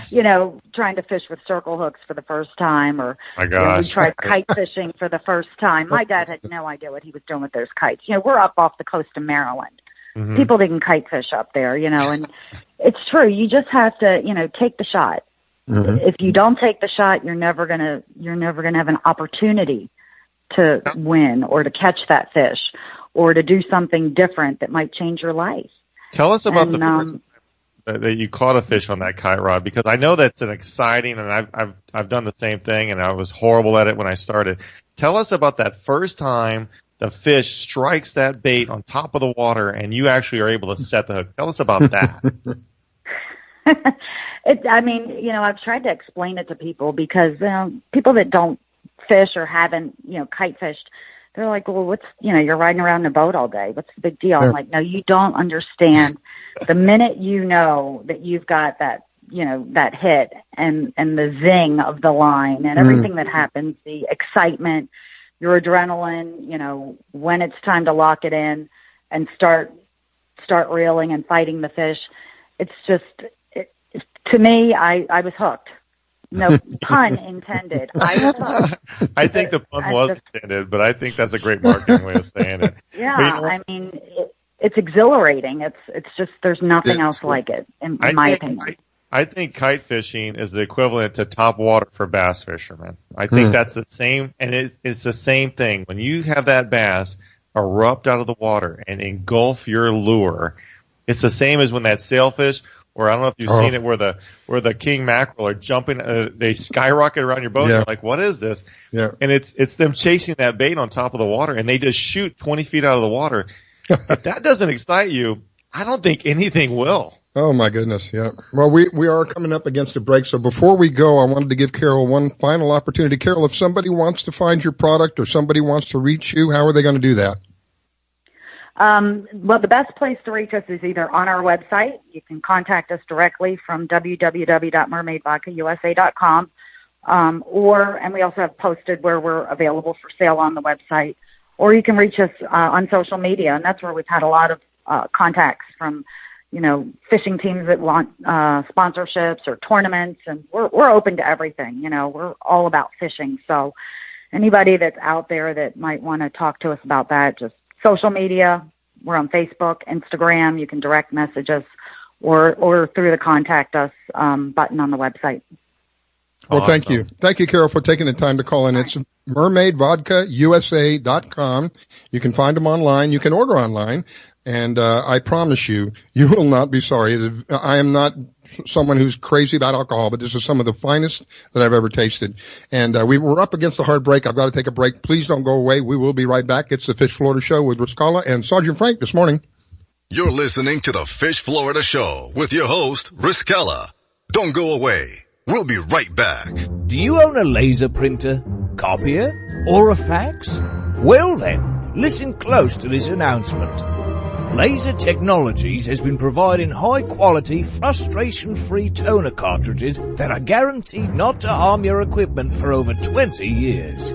you know, trying to fish with circle hooks for the first time, or we tried kite fishing for the first time. My dad had no idea what he was doing with those kites. You know, we're up off the coast of Maryland. People didn't kite fish up there, you know, and it's true. You just have to, you know, take the shot. If you don't take the shot, you're never gonna have an opportunity to win or to catch that fish or to do something different that might change your life. Tell us about the first time that you caught a fish on that kite rod, because I know that's an exciting, and I've done the same thing, and I was horrible at it when I started. Tell us about that first time the fish strikes that bait on top of the water and you actually are able to set the hook. Tell us about that. I mean, you know, I've tried to explain it to people because people that don't fish or haven't, you know, kite fished, They're like, well, you're riding around in a boat all day. What's the big deal? Yeah. I'm like, no, you don't understand. The minute you know that you've got that, that hit and the zing of the line and everything that happens, the excitement, your adrenaline, when it's time to lock it in and start reeling and fighting the fish. It's just, to me, I was hooked. No pun intended. I think the pun was intended, but I think that's a great marketing way of saying it. Yeah, it's exhilarating. It's just there's nothing else like it, in my opinion. I think kite fishing is the equivalent to top water for bass fishermen. I think that's the same, and it's the same thing. When you have that bass erupt out of the water and engulf your lure, it's the same as when that sailfish, or I don't know if you've seen it, where the king mackerel are jumping, they skyrocket around your boat. Yeah. You're like, what is this? Yeah. And it's them chasing that bait on top of the water, and they just shoot 20 feet out of the water. If that doesn't excite you, I don't think anything will. Oh my goodness, yeah. Well, we are coming up against a break, so before we go, I wanted to give Carol one final opportunity. Carol, if somebody wants to find your product or somebody wants to reach you, how are they going to do that? Well, the best place to reach us is either on our website. You can contact us directly from www.mermaidvodkausa.com, and we also have posted where we're available for sale on the website. Or you can reach us on social media, and that's where we've had a lot of contacts from, fishing teams that want sponsorships or tournaments, and we're open to everything. We're all about fishing. So anybody that's out there that might want to talk to us about that, just social media. We're on Facebook, Instagram. You can direct message us or through the contact us button on the website. Well, thank you. Thank you, Carol, for taking the time to call in. It's mermaidvodkausa.com. You can find them online. You can order online. And I promise you, you will not be sorry. I am not someone who's crazy about alcohol, but this is some of the finest that I've ever tasted. And we're up against the hard break. I've got to take a break. Please don't go away. We will be right back. It's the Fish Florida Show with Riscala and Sergeant Frank this morning. You're listening to the Fish Florida Show with your host, Riscala. Don't go away. We'll be right back. Do you own a laser printer, copier, or a fax? Well then, listen close to this announcement. Laser Technologies has been providing high-quality, frustration-free toner cartridges that are guaranteed not to harm your equipment for over 20 years.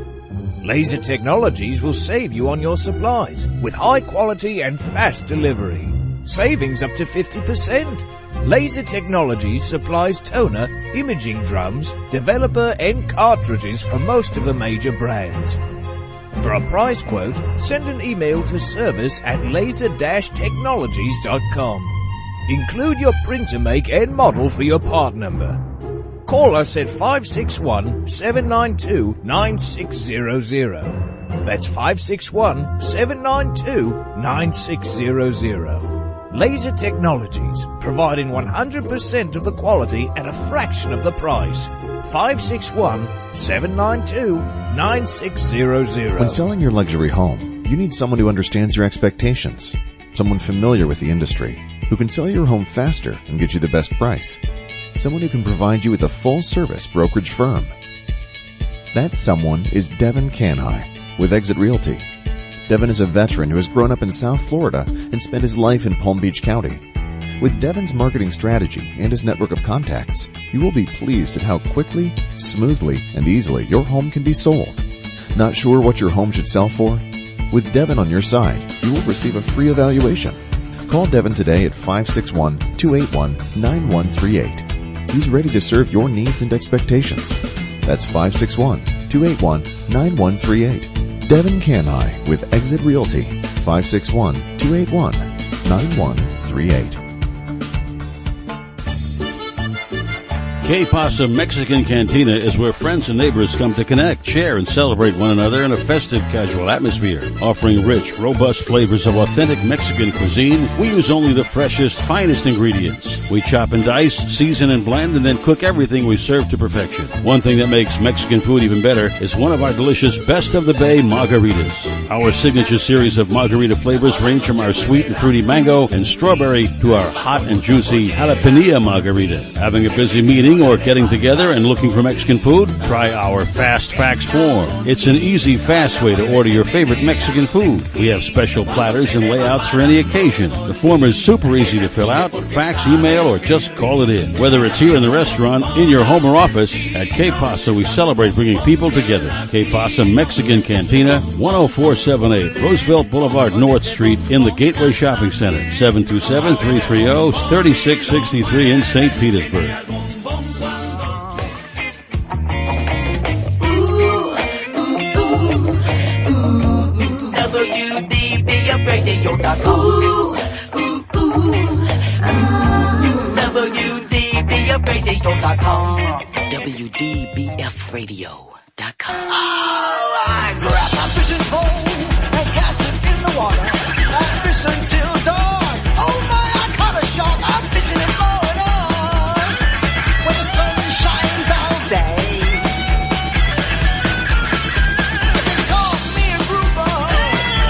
Laser Technologies will save you on your supplies with high-quality and fast delivery. Savings up to 50%. Laser Technologies supplies toner, imaging drums, developer and cartridges for most of the major brands. For a price quote, send an email to service@laser-technologies.com. Include your printer make and model for your part number. Call us at 561-792-9600. That's 561-792-9600. Laser Technologies, providing 100% of the quality at a fraction of the price. 561-792-9600. When selling your luxury home, you need someone who understands your expectations. Someone familiar with the industry, who can sell your home faster and get you the best price. Someone who can provide you with a full-service brokerage firm. That someone is Devin Canhigh with Exit Realty. Devin is a veteran who has grown up in South Florida and spent his life in Palm Beach County. With Devin's marketing strategy and his network of contacts, you will be pleased at how quickly, smoothly, and easily your home can be sold. Not sure what your home should sell for? With Devin on your side, you will receive a free evaluation. Call Devin today at 561-281-9138. He's ready to serve your needs and expectations. That's 561-281-9138. Devin Canhigh with Exit Realty, 561-281-9138. Que Pasa Mexican Cantina is where friends and neighbors come to connect, share, and celebrate one another in a festive, casual atmosphere. Offering rich, robust flavors of authentic Mexican cuisine, we use only the freshest, finest ingredients. We chop and dice, season and blend, and then cook everything we serve to perfection. One thing that makes Mexican food even better is one of our delicious Best of the Bay margaritas. Our signature series of margarita flavors range from our sweet and fruity mango and strawberry to our hot and juicy jalapeno margarita. Having a busy meeting or getting together and looking for Mexican food? Try our Fast Facts form. It's an easy, fast way to order your favorite Mexican food. We have special platters and layouts for any occasion. The form is super easy to fill out, fax, email, or just call it in. Whether it's here in the restaurant, in your home or office, at Que Pasa we celebrate bringing people together. Que Pasa Mexican Cantina, 10478 Roosevelt Boulevard North Street in the Gateway Shopping Center, 727-330-3663 in St. Petersburg. WDBFradio.com. WDBFradio.com. Oh, I grab my fishing pole and cast it in the water. I fish until dawn. Oh my, I caught a shark. I'm fishing and blowing on. When the sun shines all day. They call me a grouper.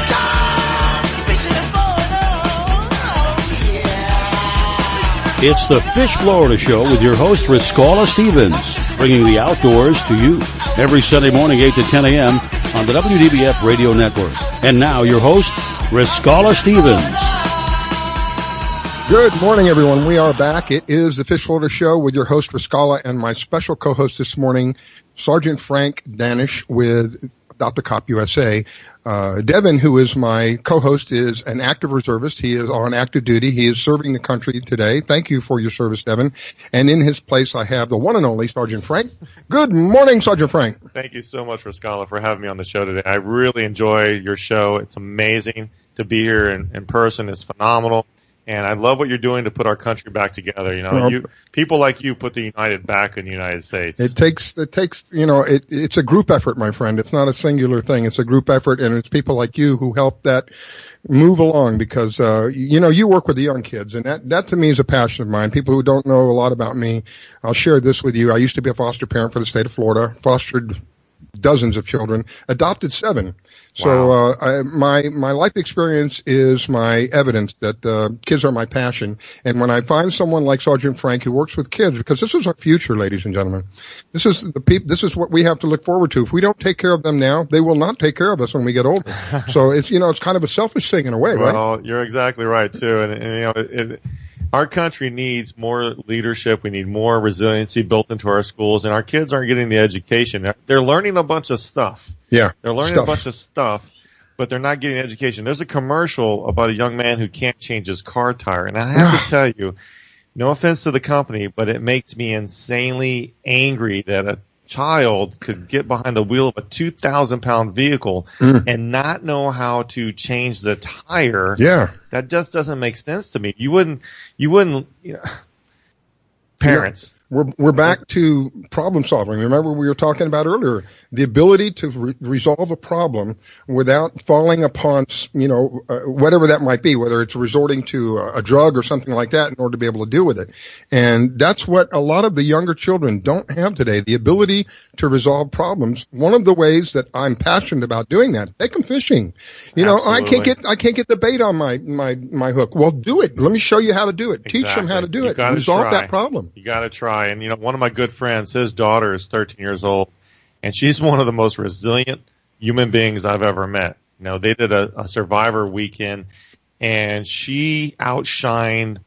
So I'm fishing and blowing on. Oh yeah. It's the Fish Florida Show with your host, Riscala Stevens, bringing the outdoors to you every Sunday morning, 8 to 10 a.m. on the WDBF Radio Network. And now, your host, Riscala Stevens. Good morning, everyone. We are back. It is the Fish Florida Show with your host, Riscala, and my special co-host this morning, Sergeant Frank Danish with Dr. Cop USA. Devin, who is my co-host, is an active reservist. He is on active duty. He is serving the country today. Thank you for your service, Devin. And in his place, I have the one and only Sergeant Frank. Good morning, Sergeant Frank. Thank you so much, Riscala, for having me on the show today. I really enjoy your show. It's amazing to be here in person. It's phenomenal. And I love what you're doing to put our country back together. You know, people like you put the United back in the United States. It takes, it's a group effort, my friend. It's not a singular thing. It's a group effort, and it's people like you who help that move along because, you work with the young kids, and that to me is a passion of mine. People who don't know a lot about me, I'll share this with you. I used to be a foster parent for the state of Florida, fostered dozens of children, adopted 7. So, my life experience is my evidence that, kids are my passion. And when I find someone like Sergeant Frank who works with kids, because this is our future, ladies and gentlemen, this is what we have to look forward to. If we don't take care of them now, they will not take care of us when we get older. So it's kind of a selfish thing in a way, right? Well, you're exactly right too. And our country needs more leadership. We need more resiliency built into our schools, and our kids aren't getting the education. They're learning a bunch of stuff. Yeah. They're learning a bunch of stuff, but they're not getting education. There's a commercial about a young man who can't change his car tire, and I have to tell you, no offense to the company, but it makes me insanely angry that a child could get behind the wheel of a 2,000-pound vehicle and not know how to change the tire. Yeah. That just doesn't make sense to me. You wouldn't, parents. We're back to problem solving. Remember we were talking about earlier, the ability to resolve a problem without falling upon, whatever that might be, whether it's resorting to a drug or something like that in order to be able to deal with it. And that's what a lot of the younger children don't have today, the ability to resolve problems. One of the ways that I'm passionate about doing that, take them fishing. I can't get the bait on my hook. Well, do it. Let me show you how to do it. Exactly. Teach them how to do it. Resolve that problem. You got to try. And, one of my good friends, his daughter is 13 years old, and she's one of the most resilient human beings I've ever met. They did a Survivor weekend, and she outshined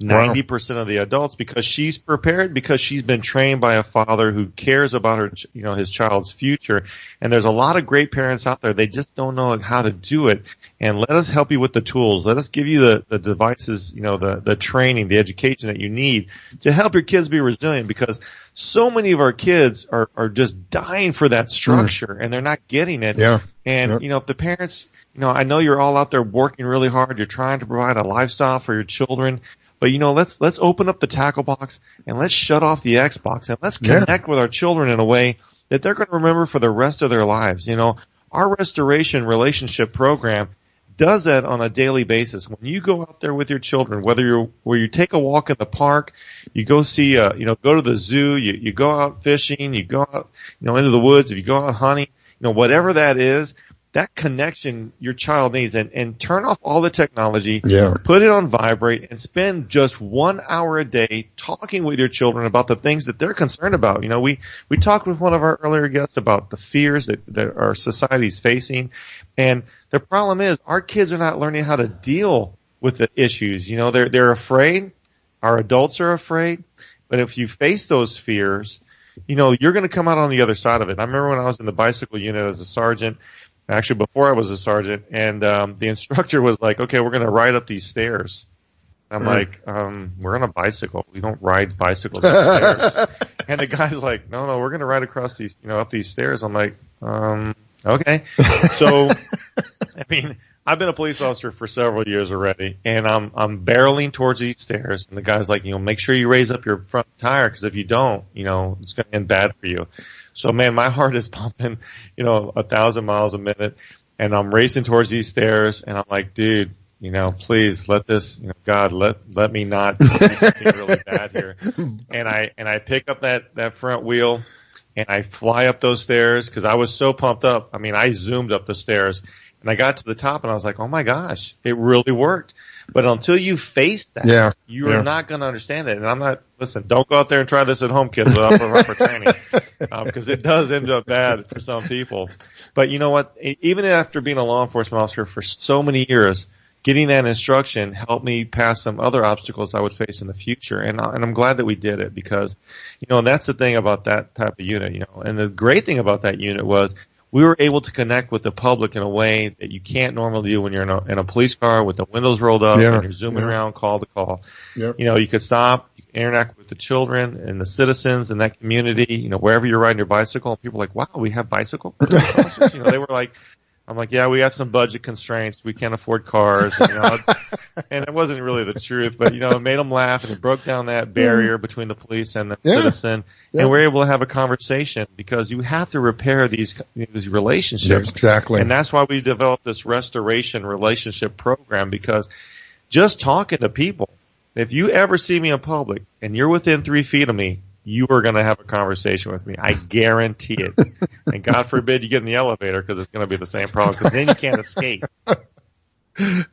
90% of the adults because she's prepared, because she's been trained by a father who cares about her, his child's future. And there's a lot of great parents out there. They just don't know how to do it. And let us help you with the tools. Let us give you the devices, the training, the education that you need to help your kids be resilient, because so many of our kids are just dying for that structure and they're not getting it. Yeah. And, if the parents, I know you're all out there working really hard. You're trying to provide a lifestyle for your children. But let's open up the tackle box and let's shut off the Xbox and let's connect with our children in a way that they're going to remember for the rest of their lives. Our restoration relationship program does that on a daily basis. When you go out there with your children, where you take a walk in the park, you go see, go to the zoo, you go out fishing, you go out, into the woods, if you go out hunting, whatever that is, that connection your child needs, and turn off all the technology, Yeah. put it on vibrate, and spend just 1 hour a day talking with your children about the things that they're concerned about. You know, we talked with one of our earlier guests about the fears that our society's facing, and the problem is our kids are not learning how to deal with the issues. You know, they're afraid. Our adults are afraid. But if you face those fears, you know, you're going to come out on the other side of it. I remember when I was in the bicycle unit as a sergeant, actually before I was a sergeant, and the instructor was like, okay, we're going to ride up these stairs. I'm like, we're on a bicycle. We don't ride bicycles up stairs. And the guy's like, no, we're going to ride across these, you know, up these stairs. I'm like, okay. So, I mean, I've been a police officer for several years already, and I'm barreling towards these stairs, and the guy's like, you know, make sure you raise up your front tire, because if you don't, you know, it's going to end bad for you. So, man, my heart is pumping, you know, 1,000 miles a minute, and I'm racing towards these stairs, and I'm like, dude, you know, please let this, you know, God, let me not do something really bad here. And I pick up that front wheel, and I fly up those stairs, because I was so pumped up. I mean, I zoomed up the stairs. And I got to the top, and I was like, oh, my gosh, it really worked. But until you face that, you are not going to understand it. And I'm not – listen, don't go out there and try this at home, kids, without proper training, because it does end up bad for some people. But you know what? Even after being a law enforcement officer for so many years, getting that instruction helped me pass some other obstacles I would face in the future. And I'm glad that we did it, because, you know, and that's the thing about that type of unit, you know. And the great thing about that unit was – we were able to connect with the public in a way that you can't normally do when you're in a police car with the windows rolled up and you're zooming around call to call. Yep. You know, you could stop, you can interact with the children and the citizens in that community, you know, wherever you're riding your bicycle. And people are like, wow, we have bicycle police officers? You know, they were like, I'm like, yeah, we have some budget constraints. We can't afford cars. And, you know, and it wasn't really the truth, but, you know, it made them laugh, and it broke down that barrier between the police and the citizen. And we're able to have a conversation, because you have to repair these relationships. Yep, exactly. And that's why we developed this restoration relationship program, because just talking to people, if you ever see me in public and you're within 3 feet of me, you are going to have a conversation with me. I guarantee it. And God forbid you get in the elevator, because it's going to be the same problem, because then you can't escape.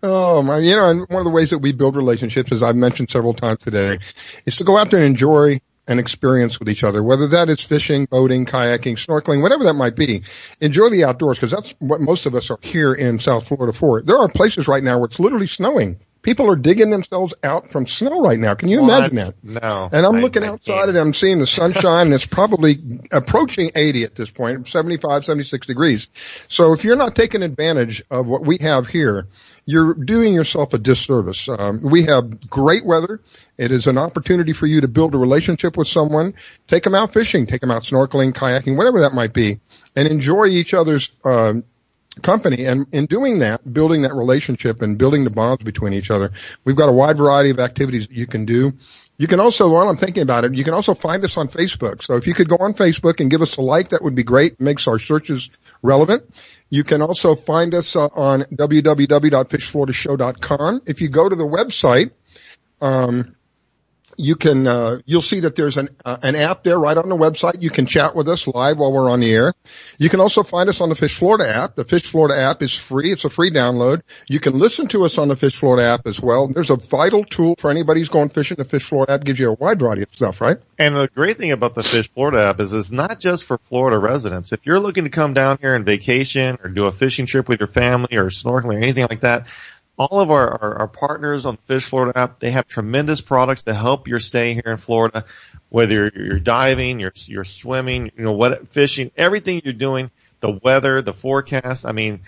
Oh, my. You know, and one of the ways that we build relationships, as I've mentioned several times today, is to go out there and enjoy an experience with each other, whether that is fishing, boating, kayaking, snorkeling, whatever that might be. Enjoy the outdoors, because that's what most of us are here in South Florida for. There are places right now where it's literally snowing. People are digging themselves out from snow right now. Can you imagine that? No. And I'm looking outside and I'm seeing the sunshine, and it's probably approaching 80 at this point, 75, 76 degrees. So if you're not taking advantage of what we have here, you're doing yourself a disservice. We have great weather. It is an opportunity for you to build a relationship with someone. Take them out fishing, take them out snorkeling, kayaking, whatever that might be, and enjoy each other's company. And in doing that, building that relationship and building the bonds between each other, we've got a wide variety of activities that you can do. You can also, while I'm thinking about it, you can also find us on Facebook. So if you could go on Facebook and give us a like, that would be great. It makes our searches relevant. You can also find us on www.fishfloridashow.com. If you go to the website, you can, you'll see that there's an app there right on the website. You can chat with us live while we're on the air. You can also find us on the Fish Florida app. The Fish Florida app is free. It's a free download. You can listen to us on the Fish Florida app as well. There's a vital tool for anybody who's going fishing. The Fish Florida app gives you a wide variety of stuff, right? And the great thing about the Fish Florida app is it's not just for Florida residents. If you're looking to come down here and vacation or do a fishing trip with your family or snorkeling or anything like that, all of our partners on the Fish Florida app, they have tremendous products to help your stay here in Florida, whether you're diving, you're swimming, you know, what fishing, everything you're doing, the weather, the forecast. I mean,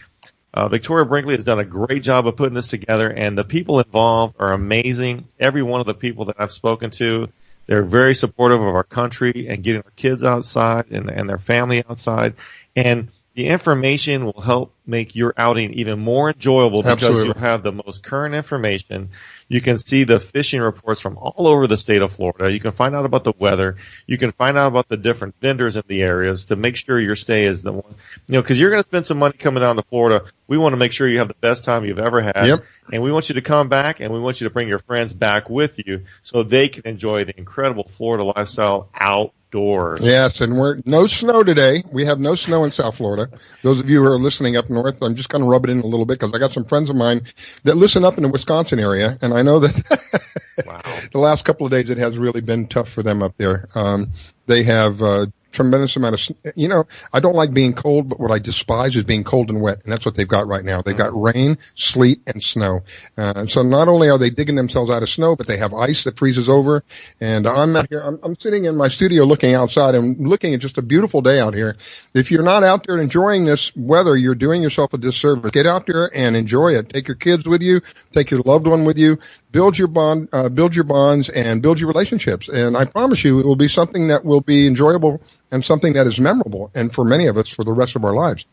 Victoria Brinkley has done a great job of putting this together, and the people involved are amazing. Every one of the people that I've spoken to, they're very supportive of our country and getting our kids outside and their family outside. And the information will help make your outing even more enjoyable because you'll have the most current information. You can see the fishing reports from all over the state of Florida. You can find out about the weather. You can find out about the different vendors in the areas to make sure your stay is the one, you know, because you're going to spend some money coming down to Florida. We want to make sure you have the best time you've ever had. Yep. And we want you to come back, and we want you to bring your friends back with you so they can enjoy the incredible Florida lifestyle outdoors. Yes, and no snow today. We have no snow in South Florida. Those of you who are listening up north north. I'm just going to rub it in a little bit because I got some friends of mine that listen up in the Wisconsin area, and I know that the last couple of days it has really been tough for them up there. They have tremendous amount of, I don't like being cold, but what I despise is being cold and wet, and that's what they've got right now. They've got rain, sleet, and snow. So not only are they digging themselves out of snow, but they have ice that freezes over. And I'm out here, I'm sitting in my studio looking outside and looking at just a beautiful day out here. If you're not out there enjoying this weather, you're doing yourself a disservice. Get out there and enjoy it. Take your kids with you, take your loved one with you. Build your bonds, and build your relationships. And I promise you, it will be something that will be enjoyable and something that is memorable, and for many of us, for the rest of our lives.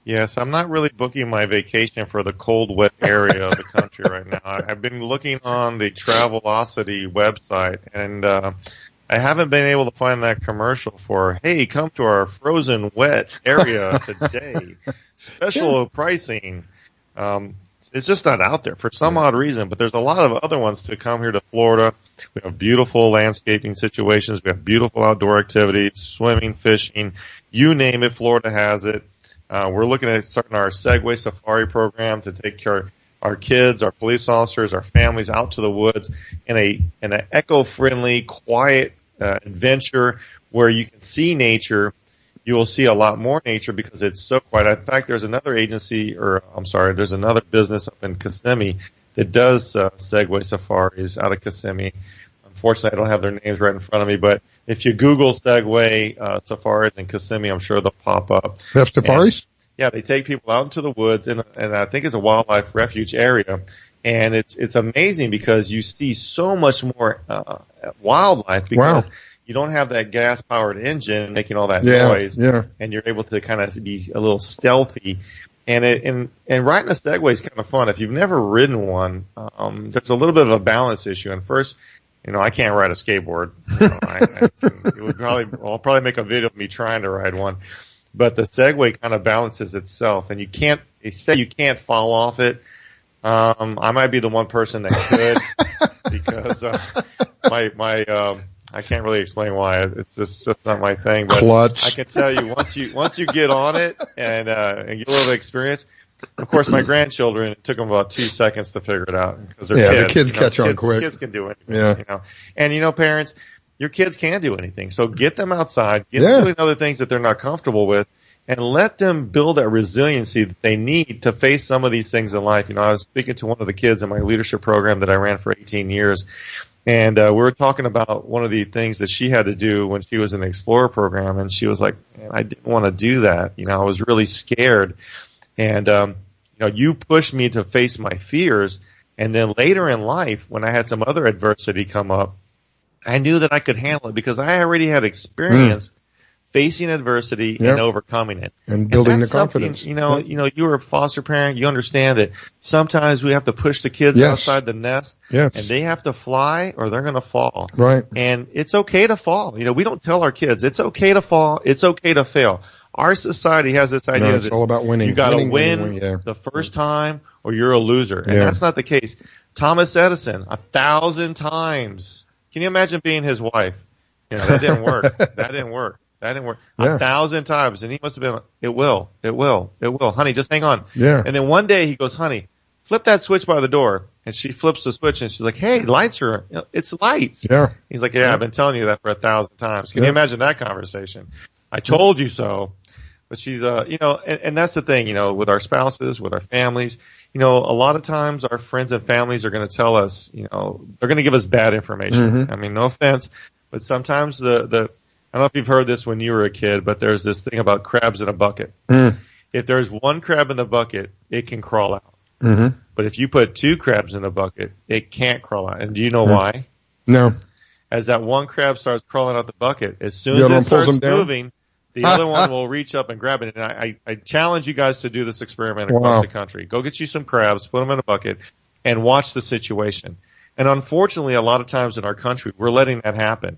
Yes, I'm not really booking my vacation for the cold, wet area of the country right now. I've been looking on the Travelocity website, and I haven't been able to find that commercial for, hey, come to our frozen, wet area today. Special pricing. It's just not out there for some odd reason, but there's a lot of other ones to come here to Florida. We have beautiful landscaping situations. We have beautiful outdoor activities, swimming, fishing, you name it, Florida has it. We're looking at starting our Segway Safari program to take care of our kids, our police officers, our families out to the woods in an eco-friendly, quiet adventure where you can see nature. You will see a lot more nature because it's so quiet. In fact, there's another there's another business up in Kissimmee that does Segway safaris out of Kissimmee. Unfortunately, I don't have their names right in front of me, but if you Google Segway safaris in Kissimmee, I'm sure they'll pop up. They have safaris? Yeah, they take people out into the woods, and I think it's a wildlife refuge area. And it's amazing because you see so much more wildlife because you don't have that gas-powered engine making all that noise, and you're able to kind of be a little stealthy. And riding a Segway is kind of fun. If you've never ridden one, there's a little bit of a balance issue. And first, I can't ride a skateboard. I'll probably make a video of me trying to ride one. But the Segway kind of balances itself, and they say you can't fall off it. I might be the one person that could because I can't really explain why. It's not my thing. But Clutch. I can tell you once you get on it and get a little experience. Of course, my grandchildren, it took them about 2 seconds to figure it out because they're kids. The kids catch on quick. Kids can do anything. And parents, your kids can do anything. So get them outside, get them doing other things that they're not comfortable with, and let them build that resiliency that they need to face some of these things in life. I was speaking to one of the kids in my leadership program that I ran for 18 years. And we were talking about one of the things that she had to do when she was in the Explorer program, and she was like, "Man, I didn't want to do that. I was really scared." And you pushed me to face my fears, and then later in life, when I had some other adversity come up, I knew that I could handle it because I already had experience facing adversity and overcoming it. And building the confidence. You were a foster parent. You understand that sometimes we have to push the kids outside the nest. Yes. And they have to fly or they're going to fall. Right. And it's okay to fall. We don't tell our kids, it's okay to fall. It's okay to fail. Our society has this idea that it's all about winning. You got to win the first time or you're a loser. And that's not the case. Thomas Edison, 1,000 times. Can you imagine being his wife? That didn't work. That didn't work. 1,000 times. And he must have been, it will. Honey, just hang on. Yeah. And then one day he goes, honey, flip that switch by the door. And she flips the switch and she's like, hey, lights are, it's lights. Yeah. He's like, I've been telling you that for 1,000 times. Can you imagine that conversation? I told you so. But she's, and that's the thing, with our spouses, with our families, a lot of times our friends and families are going to tell us, they're going to give us bad information. Mm-hmm. I mean, no offense, but sometimes I don't know if you've heard this when you were a kid, but there's this thing about crabs in a bucket. If there's one crab in the bucket, it can crawl out. Mm-hmm. But if you put two crabs in the bucket, it can't crawl out. And do you know why? No. As that one crab starts crawling out the bucket, as soon as it starts moving, the other one will reach up and grab it. And I challenge you guys to do this experiment across the country. Go get you some crabs, put them in a bucket, and watch the situation. And unfortunately, a lot of times in our country, we're letting that happen.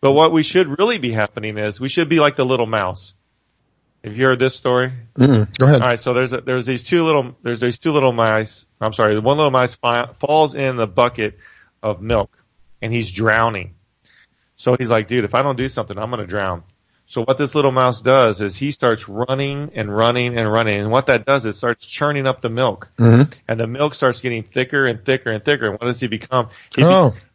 But what we should really be happening is we should be like the little mouse. Have you heard this story? Go ahead. All right, so there's these two little mice. I'm sorry, one little mice falls in the bucket of milk, and he's drowning. So he's like, dude, if I don't do something, I'm going to drown. So what this little mouse does is he starts running and running and running. And what that does is starts churning up the milk. Mm-hmm. And the milk starts getting thicker and thicker and thicker. And what does he become?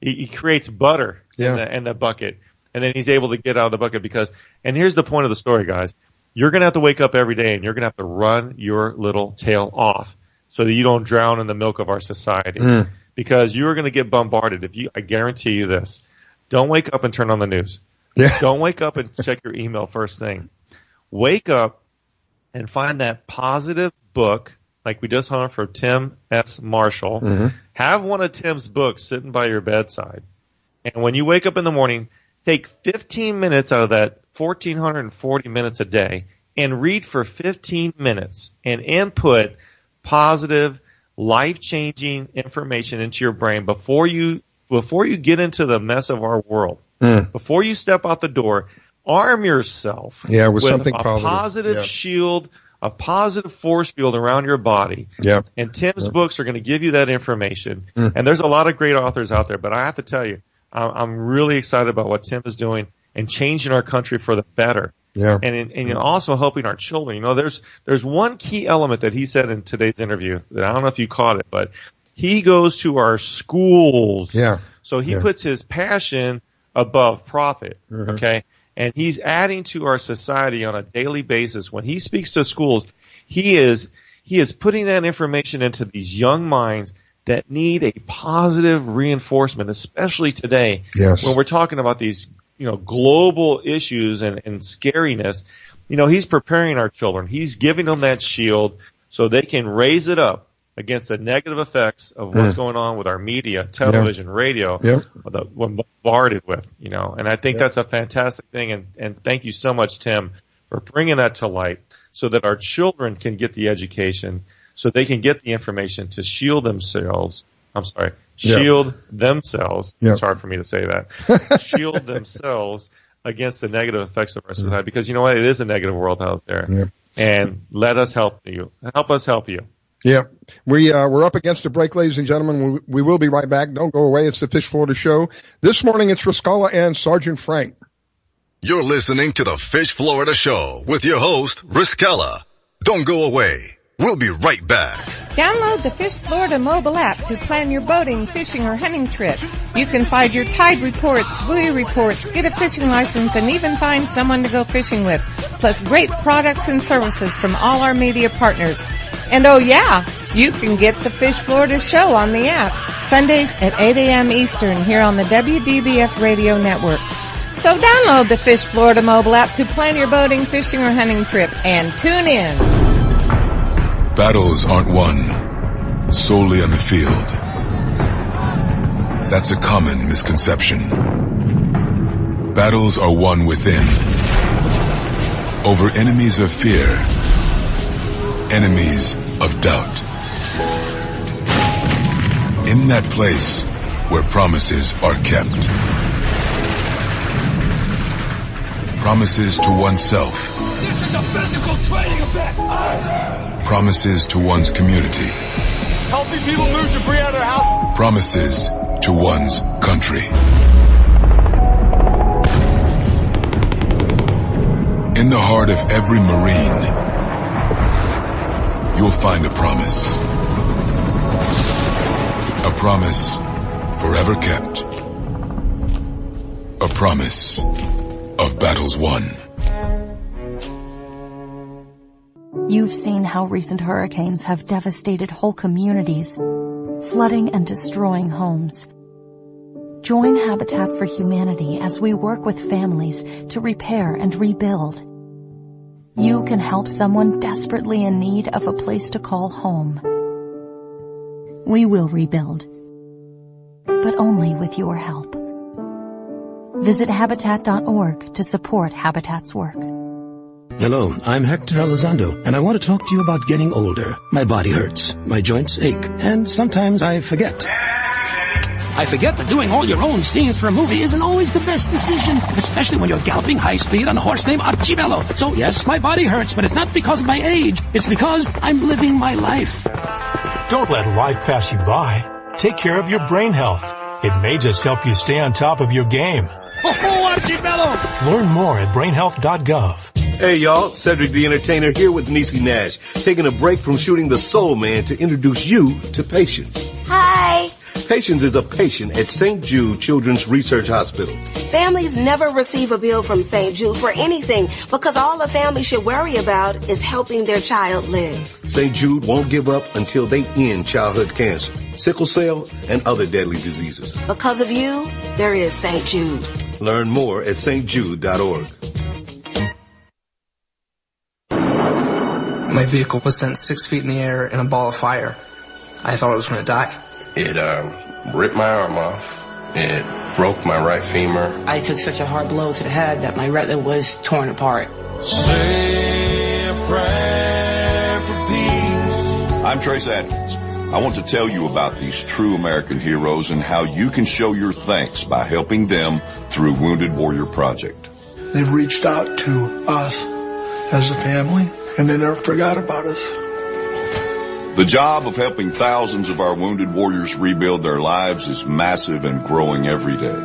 He creates butter in the bucket. And then he's able to get out of the bucket because, and here's the point of the story, guys. You're going to have to wake up every day and you're going to have to run your little tail off so that you don't drown in the milk of our society. Because you're going to get bombarded. I guarantee you this. Don't wake up and turn on the news. Yeah. Don't wake up and check your email first thing. Wake up and find that positive book, like we just heard from Tim S. Marshall. Mm-hmm. Have one of Tim's books sitting by your bedside. And when you wake up in the morning, take 15 minutes out of that 1,440 minutes a day and read for 15 minutes and input positive, life-changing information into your brain before you get into the mess of our world. Before you step out the door, arm yourself with something a positive shield, a positive force field around your body. Yeah. And Tim's books are going to give you that information. And there's a lot of great authors out there, but I have to tell you, I'm really excited about what Tim is doing and changing our country for the better. Yeah. And also helping our children. You know, there's one key element that he said in today's interview that I don't know if you caught it, but he goes to our schools. Yeah. So he puts his passion above profit, okay? And he's adding to our society on a daily basis. When he speaks to schools, he is putting that information into these young minds that need a positive reinforcement, especially today when we're talking about these, global issues and scariness. He's preparing our children. He's giving them that shield so they can raise it up against the negative effects of what's going on with our media, television, radio, that we're bombarded with, And I think that's a fantastic thing. And thank you so much, Tim, for bringing that to light so that our children can get the education, so they can get the information to shield themselves. Shield themselves. It's hard for me to say that. Shield themselves against the negative effects of our society. Because you know what? It is a negative world out there. And let us help you. Help us help you. Yeah, we're up against a break, ladies and gentlemen. We will be right back. Don't go away. It's the Fish Florida Show. This morning, it's Riscala and Sergeant Frank. You're listening to the Fish Florida Show with your host, Riscala. Don't go away. We'll be right back. Download the Fish Florida mobile app to plan your boating, fishing, or hunting trip. You can find your tide reports, buoy reports, get a fishing license, and even find someone to go fishing with. Plus great products and services from all our media partners. And oh yeah, you can get the Fish Florida Show on the app. Sundays at 8 a.m. Eastern here on the WDBF radio networks. So download the Fish Florida mobile app to plan your boating, fishing, or hunting trip and tune in. Battles aren't won solely on the field. That's a common misconception. Battles are won within. Over enemies of fear, enemies of doubt. In that place where promises are kept. Promises to oneself. This is a physical training event. Promises to one's community. Helping people move debris out of their house. Promises to one's country. In the heart of every Marine, you'll find a promise. A promise forever kept. A promise of battles won. You've seen how recent hurricanes have devastated whole communities, flooding and destroying homes. Join Habitat for Humanity as we work with families to repair and rebuild. You can help someone desperately in need of a place to call home. We will rebuild, but only with your help. Visit Habitat.org to support Habitat's work. Hello, I'm Hector Elizondo, and I want to talk to you about getting older. My body hurts, my joints ache, and sometimes I forget. I forget that doing all your own scenes for a movie isn't always the best decision, especially when you're galloping high speed on a horse named Archibello. So yes, my body hurts, but it's not because of my age. It's because I'm living my life. Don't let life pass you by. Take care of your brain health. It may just help you stay on top of your game. Archibello! Learn more at brainhealth.gov. Hey y'all, Cedric the Entertainer here with Niecy Nash, taking a break from shooting The Soul Man to introduce you to Patience. Hi. Patience is a patient at St. Jude Children's Research Hospital. Families never receive a bill from St. Jude for anything because all a family should worry about is helping their child live. St. Jude won't give up until they end childhood cancer, sickle cell, and other deadly diseases. Because of you, there is St. Jude. Learn more at stjude.org. My vehicle was sent 6 feet in the air in a ball of fire. I thought I was going to die. It ripped my arm off. It broke my right femur. I took such a hard blow to the head that my retina was torn apart. Say a prayer for peace. I'm Trace Adkins. I want to tell you about these true American heroes and how you can show your thanks by helping them through Wounded Warrior Project. They've reached out to us as a family, and they never forgot about us. The job of helping thousands of our wounded warriors rebuild their lives is massive and growing every day.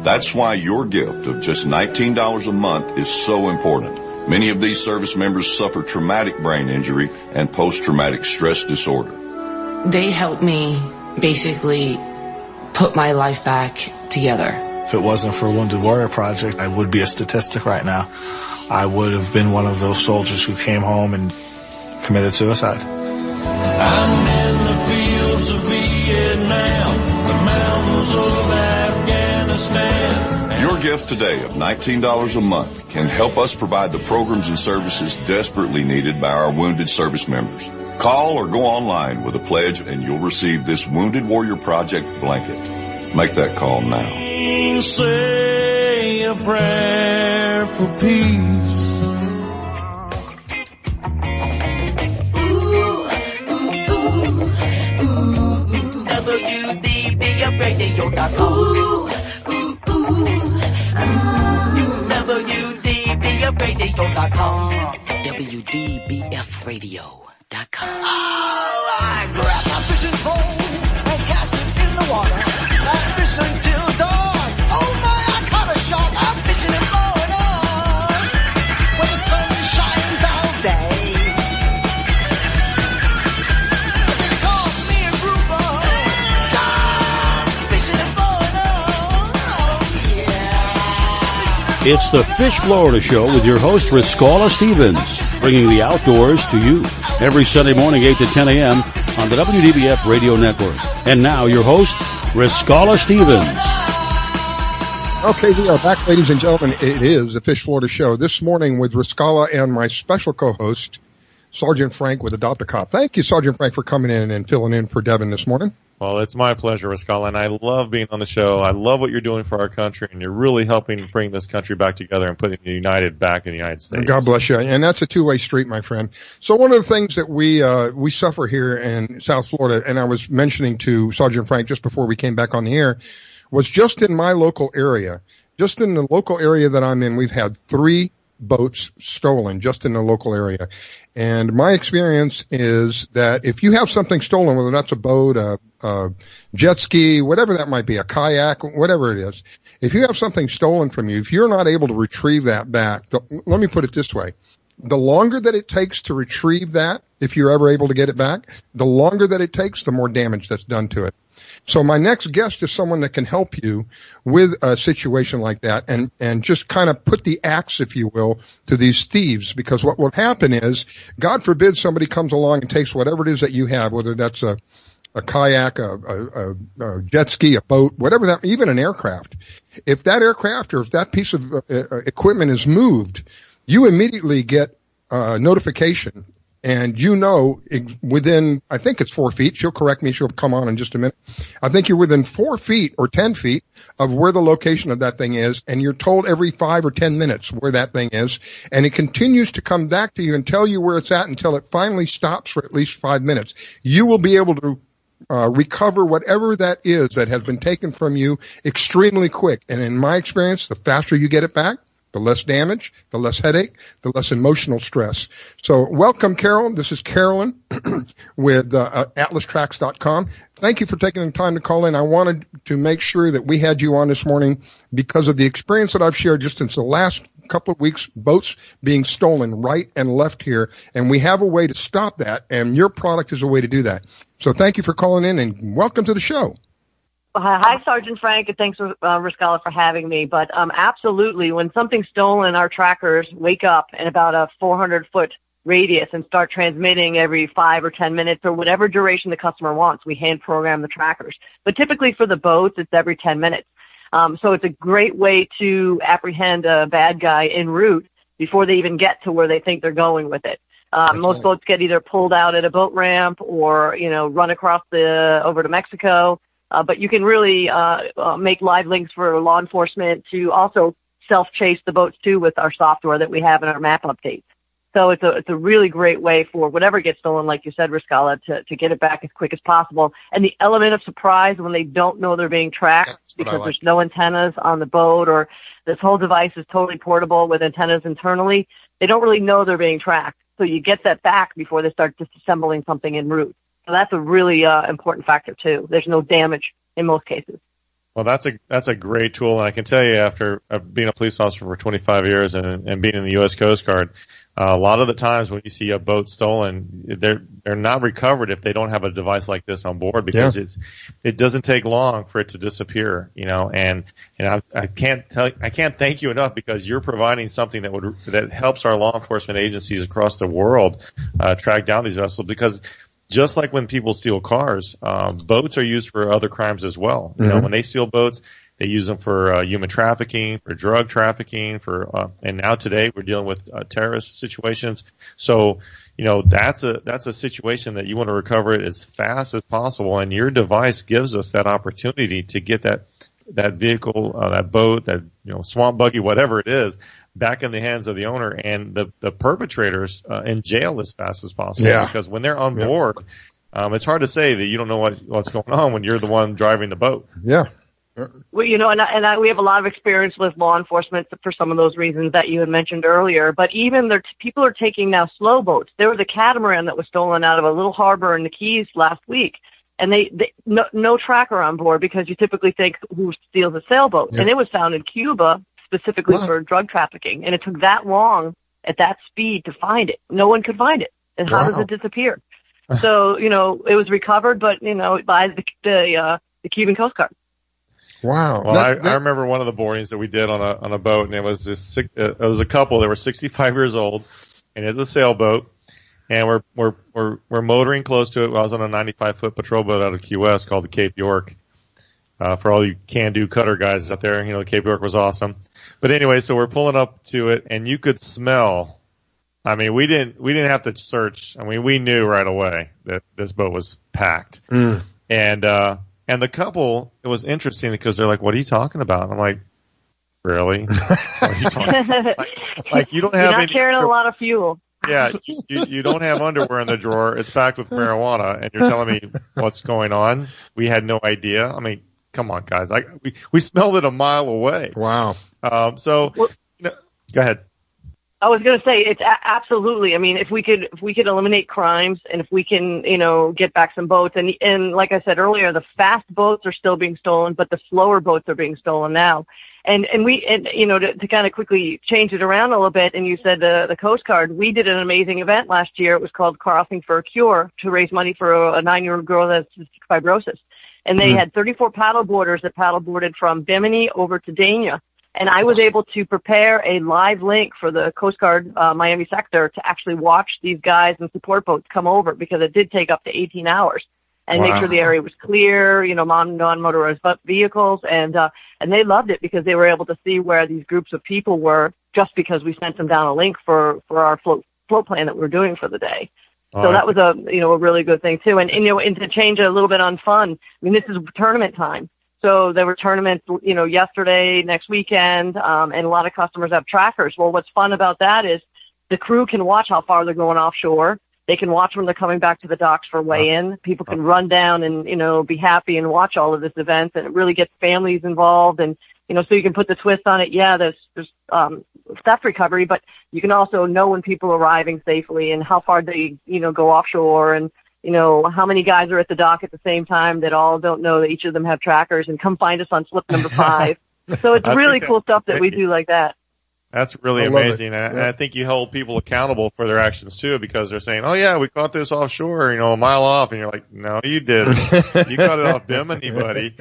That's why your gift of just $19 a month is so important. Many of these service members suffer traumatic brain injury and post-traumatic stress disorder. They helped me basically put my life back together. If it wasn't for Wounded Warrior Project, I would be a statistic right now. I would have been one of those soldiers who came home and committed suicide. I'm in the fields of Vietnam, the mountains of Afghanistan. Your gift today of $19 a month can help us provide the programs and services desperately needed by our wounded service members. Call or go online with a pledge and you'll receive this Wounded Warrior Project blanket. Make that call now. Say a prayer for peace. WDBFradio.com. WDBFradio.com. WDBFradio.com. Oh, I grabbed my fishing pole and cast it in the water. I fish until dawn. Oh my, I caught a shark. I'm fishing and blowing on when the sun shines all day. They call me a grouper. So fishing and blowing on. Oh yeah. It's the Fish Florida Show with your host, Riscala Stevens, bringing the outdoors to you every Sunday morning, 8 to 10 a.m. on the WDBF Radio Network. And now, your host, Riscala Stevens. Okay, we are back, ladies and gentlemen. It is the Fish Florida Show. This morning with Riscala and my special co-host, Sergeant Frank with Adopt a Cop. Thank you, Sergeant Frank, for coming in and filling in for Devin this morning. Well, it's my pleasure, Riscala, and I love being on the show. I love what you're doing for our country, and you're really helping bring this country back together and putting the United back in the United States. God bless you. And that's a two-way street, my friend. So one of the things that we suffer here in South Florida, and I was mentioning to Sergeant Frank just before we came back on the air, was just in my local area. Just in the local area that I'm in, we've had 3 boats stolen just in the local area. And my experience is that if you have something stolen, whether that's a boat, a jet ski, whatever that might be, a kayak, whatever it is, if you have something stolen from you, if you're not able to retrieve that back, let me put it this way. The longer that it takes to retrieve that, if you're ever able to get it back, the longer that it takes, the more damage that's done to it. So my next guest is someone that can help you with a situation like that and just kind of put the axe, if you will, to these thieves. Because what will happen is, God forbid somebody comes along and takes whatever it is that you have, whether that's a kayak, a jet ski, a boat, whatever that, even an aircraft. If that aircraft or if that piece of equipment is moved, you immediately get notification. And you know, within, I think it's 4 feet. She'll correct me. She'll come on in just a minute. I think you're within 4 feet or 10 feet of where the location of that thing is. And you're told every 5 or 10 minutes where that thing is. And it continues to come back to you and tell you where it's at until it finally stops for at least 5 minutes. You will be able to recover whatever that is that has been taken from you extremely quick. And in my experience, the faster you get it back, The less damage, the less headache, the less emotional stress. So welcome, Carol. This is Carolyn with atlastracks.com. Thank you for taking the time to call in. I wanted to make sure that we had you on this morning because of the experience that I've shared just since the last couple of weeks, boats being stolen right and left here. And we have a way to stop that, and your product is a way to do that. So thank you for calling in, and welcome to the show. Hi, Sergeant Frank, and thanks, Riscala, for having me. But absolutely, when something's stolen, our trackers wake up in about a 400-foot radius and start transmitting every 5 or 10 minutes or whatever duration the customer wants. We hand program the trackers. But typically for the boats, it's every 10 minutes. So it's a great way to apprehend a bad guy en route before they even get to where they think they're going with it. Most boats get either pulled out at a boat ramp or, run across over to Mexico. But you can really make live links for law enforcement to also self-chase the boats, too, with our software that we have in our map updates. So it's a really great way for whatever gets stolen, like you said, Riscala, to get it back as quick as possible. And the element of surprise when they don't know they're being tracked because there's no antennas on the boat, or this whole device is totally portable with antennas internally, they don't really know they're being tracked. So you get that back before they start disassembling something en route. So that's a really important factor, too. There's no damage in most cases. Well, that's a great tool, and I can tell you, after being a police officer for 25 years and being in the U.S. Coast Guard, a lot of the times when you see a boat stolen, they're not recovered if they don't have a device like this on board, because it doesn't take long for it to disappear, and I can't thank you enough, because you're providing something that helps our law enforcement agencies across the world track down these vessels, because just like when people steal cars, boats are used for other crimes as well. When they steal boats, they use them for human trafficking, for drug trafficking, and now today we're dealing with terrorist situations. So, that's a situation that you want to recover it as fast as possible, and your device gives us that opportunity to get that vehicle, that boat, that swamp buggy, whatever it is, back in the hands of the owner and the perpetrators in jail as fast as possible. Yeah. Because when they're on board, it's hard to say that you don't know what's going on when you're the one driving the boat. Yeah. Well, we have a lot of experience with law enforcement for some of those reasons that you had mentioned earlier. But even people are taking now slow boats. There was a catamaran that was stolen out of a little harbor in the Keys last week, and no tracker on board, because you typically think who steals a sailboat, and it was found in Cuba specifically for drug trafficking, and it took that long at that speed to find it. No one could find it, and how does it disappear? So it was recovered, but by the Cuban Coast Guard. Wow. Well, I remember one of the boardings that we did on a boat, and it was it was a couple that were 65 years old, and it's a sailboat, and we're motoring close to it. I was on a 95-foot patrol boat out of Key West called the Cape York. For all you can-do cutter guys out there, the Cape York was awesome. But anyway, so we're pulling up to it, and you could smell. I mean, we didn't have to search. I mean, we knew right away that this boat was packed. And the couple, it was interesting because they're like, "What are you talking about?" And I'm like, "Really? What are you talking about?" Like you don't have. You're not carrying a lot of fuel. Yeah, you don't have underwear in the drawer. It's packed with marijuana, and you're telling me what's going on? We had no idea. I mean, come on, guys. We smelled it a mile away. Wow. Go ahead. I was going to say it's absolutely. I mean, if we could eliminate crimes, and if we can, get back some boats, and like I said earlier, the fast boats are still being stolen, but the slower boats are being stolen now. And to kind of quickly change it around a little bit, and you said the Coast Guard, we did an amazing event last year. It was called Crossing for a Cure, to raise money for a 9-year-old girl that has cystic fibrosis. And they had 34 paddle boarders that paddle boarded from Bimini over to Dania. And I was able to prepare a live link for the Coast Guard Miami sector to actually watch these guys and support boats come over, because it did take up to 18 hours, and make sure the area was clear, non-motorized vehicles, and they loved it because they were able to see where these groups of people were, just because we sent them down a link for our float plan that we were doing for the day. So that was a really good thing too. And to change a little bit on fun, I mean, this is tournament time. So there were tournaments, yesterday, next weekend, and a lot of customers have trackers. Well, what's fun about that is the crew can watch how far they're going offshore. They can watch when they're coming back to the docks for weigh-in. People can run down and, be happy and watch all of this event, and it really gets families involved. And, so you can put the twist on it. Yeah, there's theft recovery, but you can also know when people are arriving safely and how far they, go offshore, and, how many guys are at the dock at the same time that all don't know that each of them have trackers, and come find us on slip number 5. So it's really cool stuff that we do like that. That's really amazing. And I think you hold people accountable for their actions too, because they're saying, oh yeah, we caught this offshore, a mile off. And you're like, no, you didn't. You caught it off Bimini, buddy.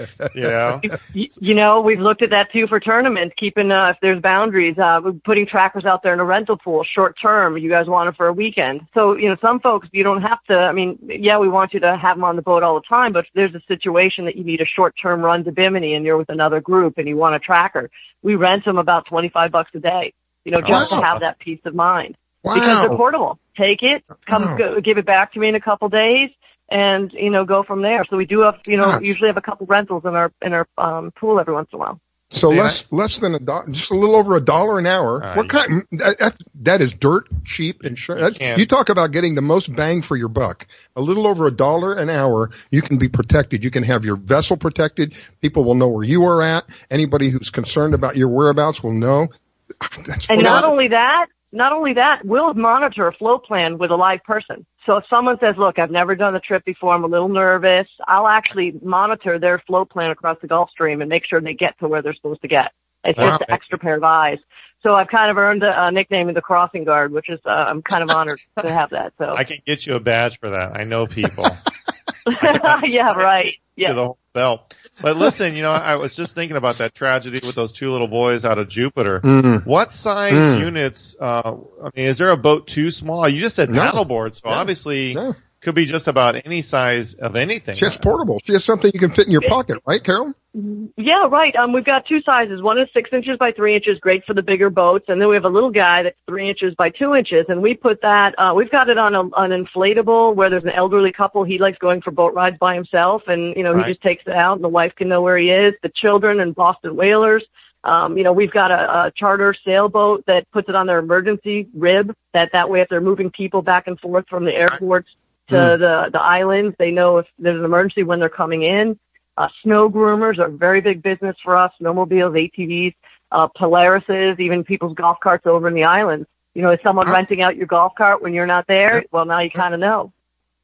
We've looked at that too for tournaments, keeping, if there's boundaries, putting trackers out there in a rental pool, short term. You guys want it for a weekend. So, some folks, you don't have to, we want you to have them on the boat all the time, but if there's a situation that you need a short term run to Bimini and you're with another group and you want a tracker, we rent them about $25 a day, just to have that peace of mind. Wow. Because they're portable. Take it, give it back to me in a couple days, and, go from there. So we do have, usually have a couple rentals in our pool every once in a while. So less than $1, just a little over $1 an hour. What kind? That is dirt cheap insurance. You talk about getting the most bang for your buck. A little over $1 an hour, you can be protected. You can have your vessel protected. People will know where you are at. Anybody who's concerned about your whereabouts will know. And not only that, we'll monitor a flow plan with a live person. So if someone says, look, I've never done the trip before, I'm a little nervous, I'll actually monitor their flow plan across the Gulf Stream and make sure they get to where they're supposed to get. It's just an extra pair of eyes. So I've kind of earned a nickname in the crossing guard, which is, I'm kind of honored to have that. So I can get you a badge for that. I know people. Yeah, right. Yeah. To the whole belt. But listen, I was just thinking about that tragedy with those 2 little boys out of Jupiter. What size units, is there a boat too small? You just said paddleboard, so obviously could be just about any size of anything. It's portable. It's just something you can fit in your pocket, right, Carol? Yeah, right. We've got 2 sizes. One is 6 inches by 3 inches, great for the bigger boats. And then we have a little guy that's 3 inches by 2 inches. And we put that, we've got it on an inflatable where there's an elderly couple. He likes going for boat rides by himself. And, he just takes it out and the wife can know where he is. The children and Boston whalers. We've got a charter sailboat that puts it on their emergency rib. That way, if they're moving people back and forth from the airports to the islands, they know if there's an emergency when they're coming in. Snow groomers are a very big business for us. Snowmobiles, ATVs, Polarises, even people's golf carts over in the islands. Is someone renting out your golf cart when you're not there? Well, now you kind of know.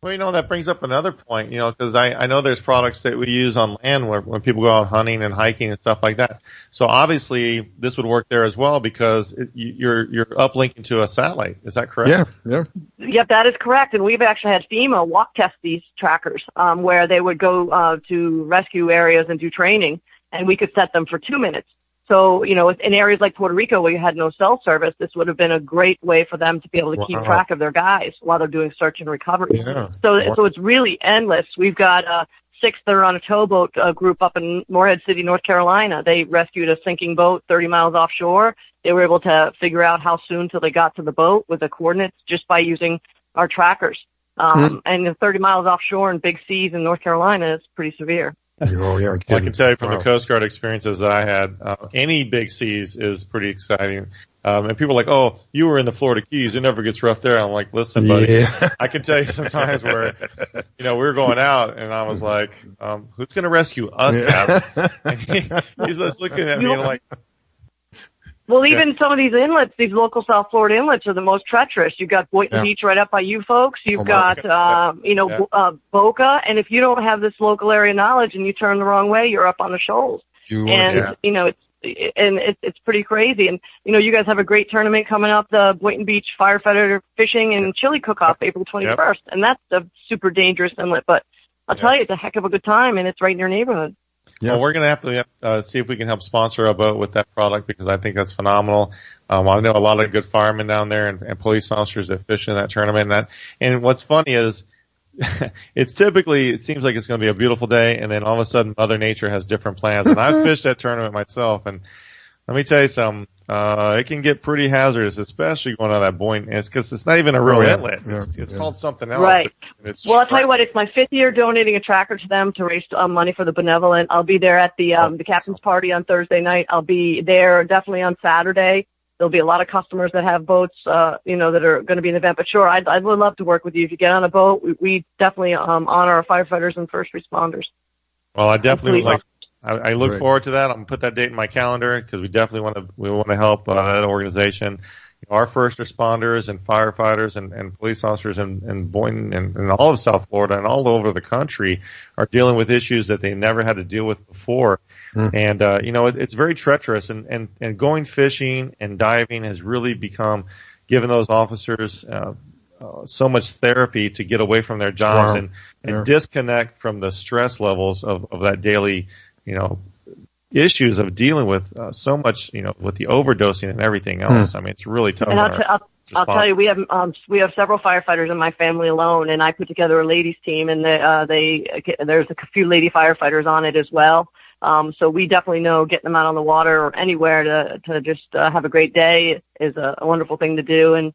Well, that brings up another point, because I know there's products that we use on land when people go out hunting and hiking and stuff like that. So obviously this would work there as well because you're uplinking to a satellite. Is that correct? Yeah. Yep, that is correct. And we've actually had FEMA walk test these trackers, where they would go to rescue areas and do training, and we could set them for 2 minutes. So, in areas like Puerto Rico where you had no cell service, this would have been a great way for them to be able to keep track of their guys while they're doing search and recovery. Yeah. So it's really endless. We've got 6 that are on a towboat group up in Morehead City, North Carolina. They rescued a sinking boat 30 miles offshore. They were able to figure out how soon till they got to the boat with the coordinates just by using our trackers. And 30 miles offshore in big seas in North Carolina is pretty severe. Oh, yeah, I can tell you from the Coast Guard experiences that I had, any big seas is pretty exciting. And people are like, oh, you were in the Florida Keys. It never gets rough there. I'm like, listen, buddy, I can tell you sometimes where, we were going out and I was like, who's going to rescue us, Cap? And he's just looking at me and like, well, even some of these inlets, these local South Florida inlets are the most treacherous. You've got Boynton Beach right up by you folks. You've got, Boca. And if you don't have this local area knowledge and you turn the wrong way, you're up on the shoals. It's pretty crazy. And, you guys have a great tournament coming up, the Boynton Beach Firefighter Fishing and Chili Cook-Off, April 21st. And that's a super dangerous inlet. But I'll tell you, it's a heck of a good time, and it's right in your neighborhood. Yeah. Well, we're going to have to see if we can help sponsor a boat with that product because I think that's phenomenal. I know a lot of good firemen down there and police officers that fish in that tournament. And what's funny is it seems like it's going to be a beautiful day, and then all of a sudden Mother Nature has different plans. And I've fished that tournament myself, and let me tell you something. It can get pretty hazardous, especially going on that Boynton. It's because it's not even a real inlet. It's called something else. Right. Well, I'll tell you what. It's my 5th year donating a tracker to them to raise money for the benevolent. I'll be there at the captain's party on Thursday night. I'll be there definitely on Saturday. There'll be a lot of customers that have boats, that are going to be in the event. But sure, I would love to work with you. If you get on a boat, we definitely honor our firefighters and first responders. Well, I definitely I look Great. forward to that. I'm going to put that date in my calendar because we definitely want to help that organization. Our first responders and firefighters and police officers in Boynton and all of South Florida and all over the country are dealing with issues that they never had to deal with before. And, it's very treacherous and going fishing and diving has really given those officers, so much therapy to get away from their jobs and disconnect from the stress levels of that daily, issues of dealing with so much, with the overdosing and everything else. I mean, it's really tough. And I'll tell you, we have several firefighters in my family alone, and I put together a ladies team, and there's a few lady firefighters on it as well. So we definitely know getting them out on the water or anywhere to just have a great day is a wonderful thing to do. And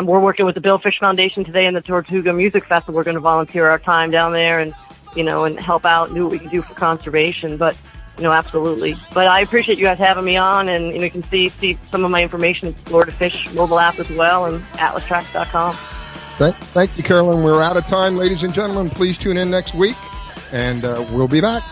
we're working with the Bill Fish Foundation today and the Tortuga Music Festival. We're going to volunteer our time down there and help out and do what we can do for conservation. But absolutely. But I appreciate you guys having me on, and you can see some of my information at Florida Fish mobile app as well, and atlastracks.com. Thank you, Carolyn. We're out of time, ladies and gentlemen. Please tune in next week, and we'll be back.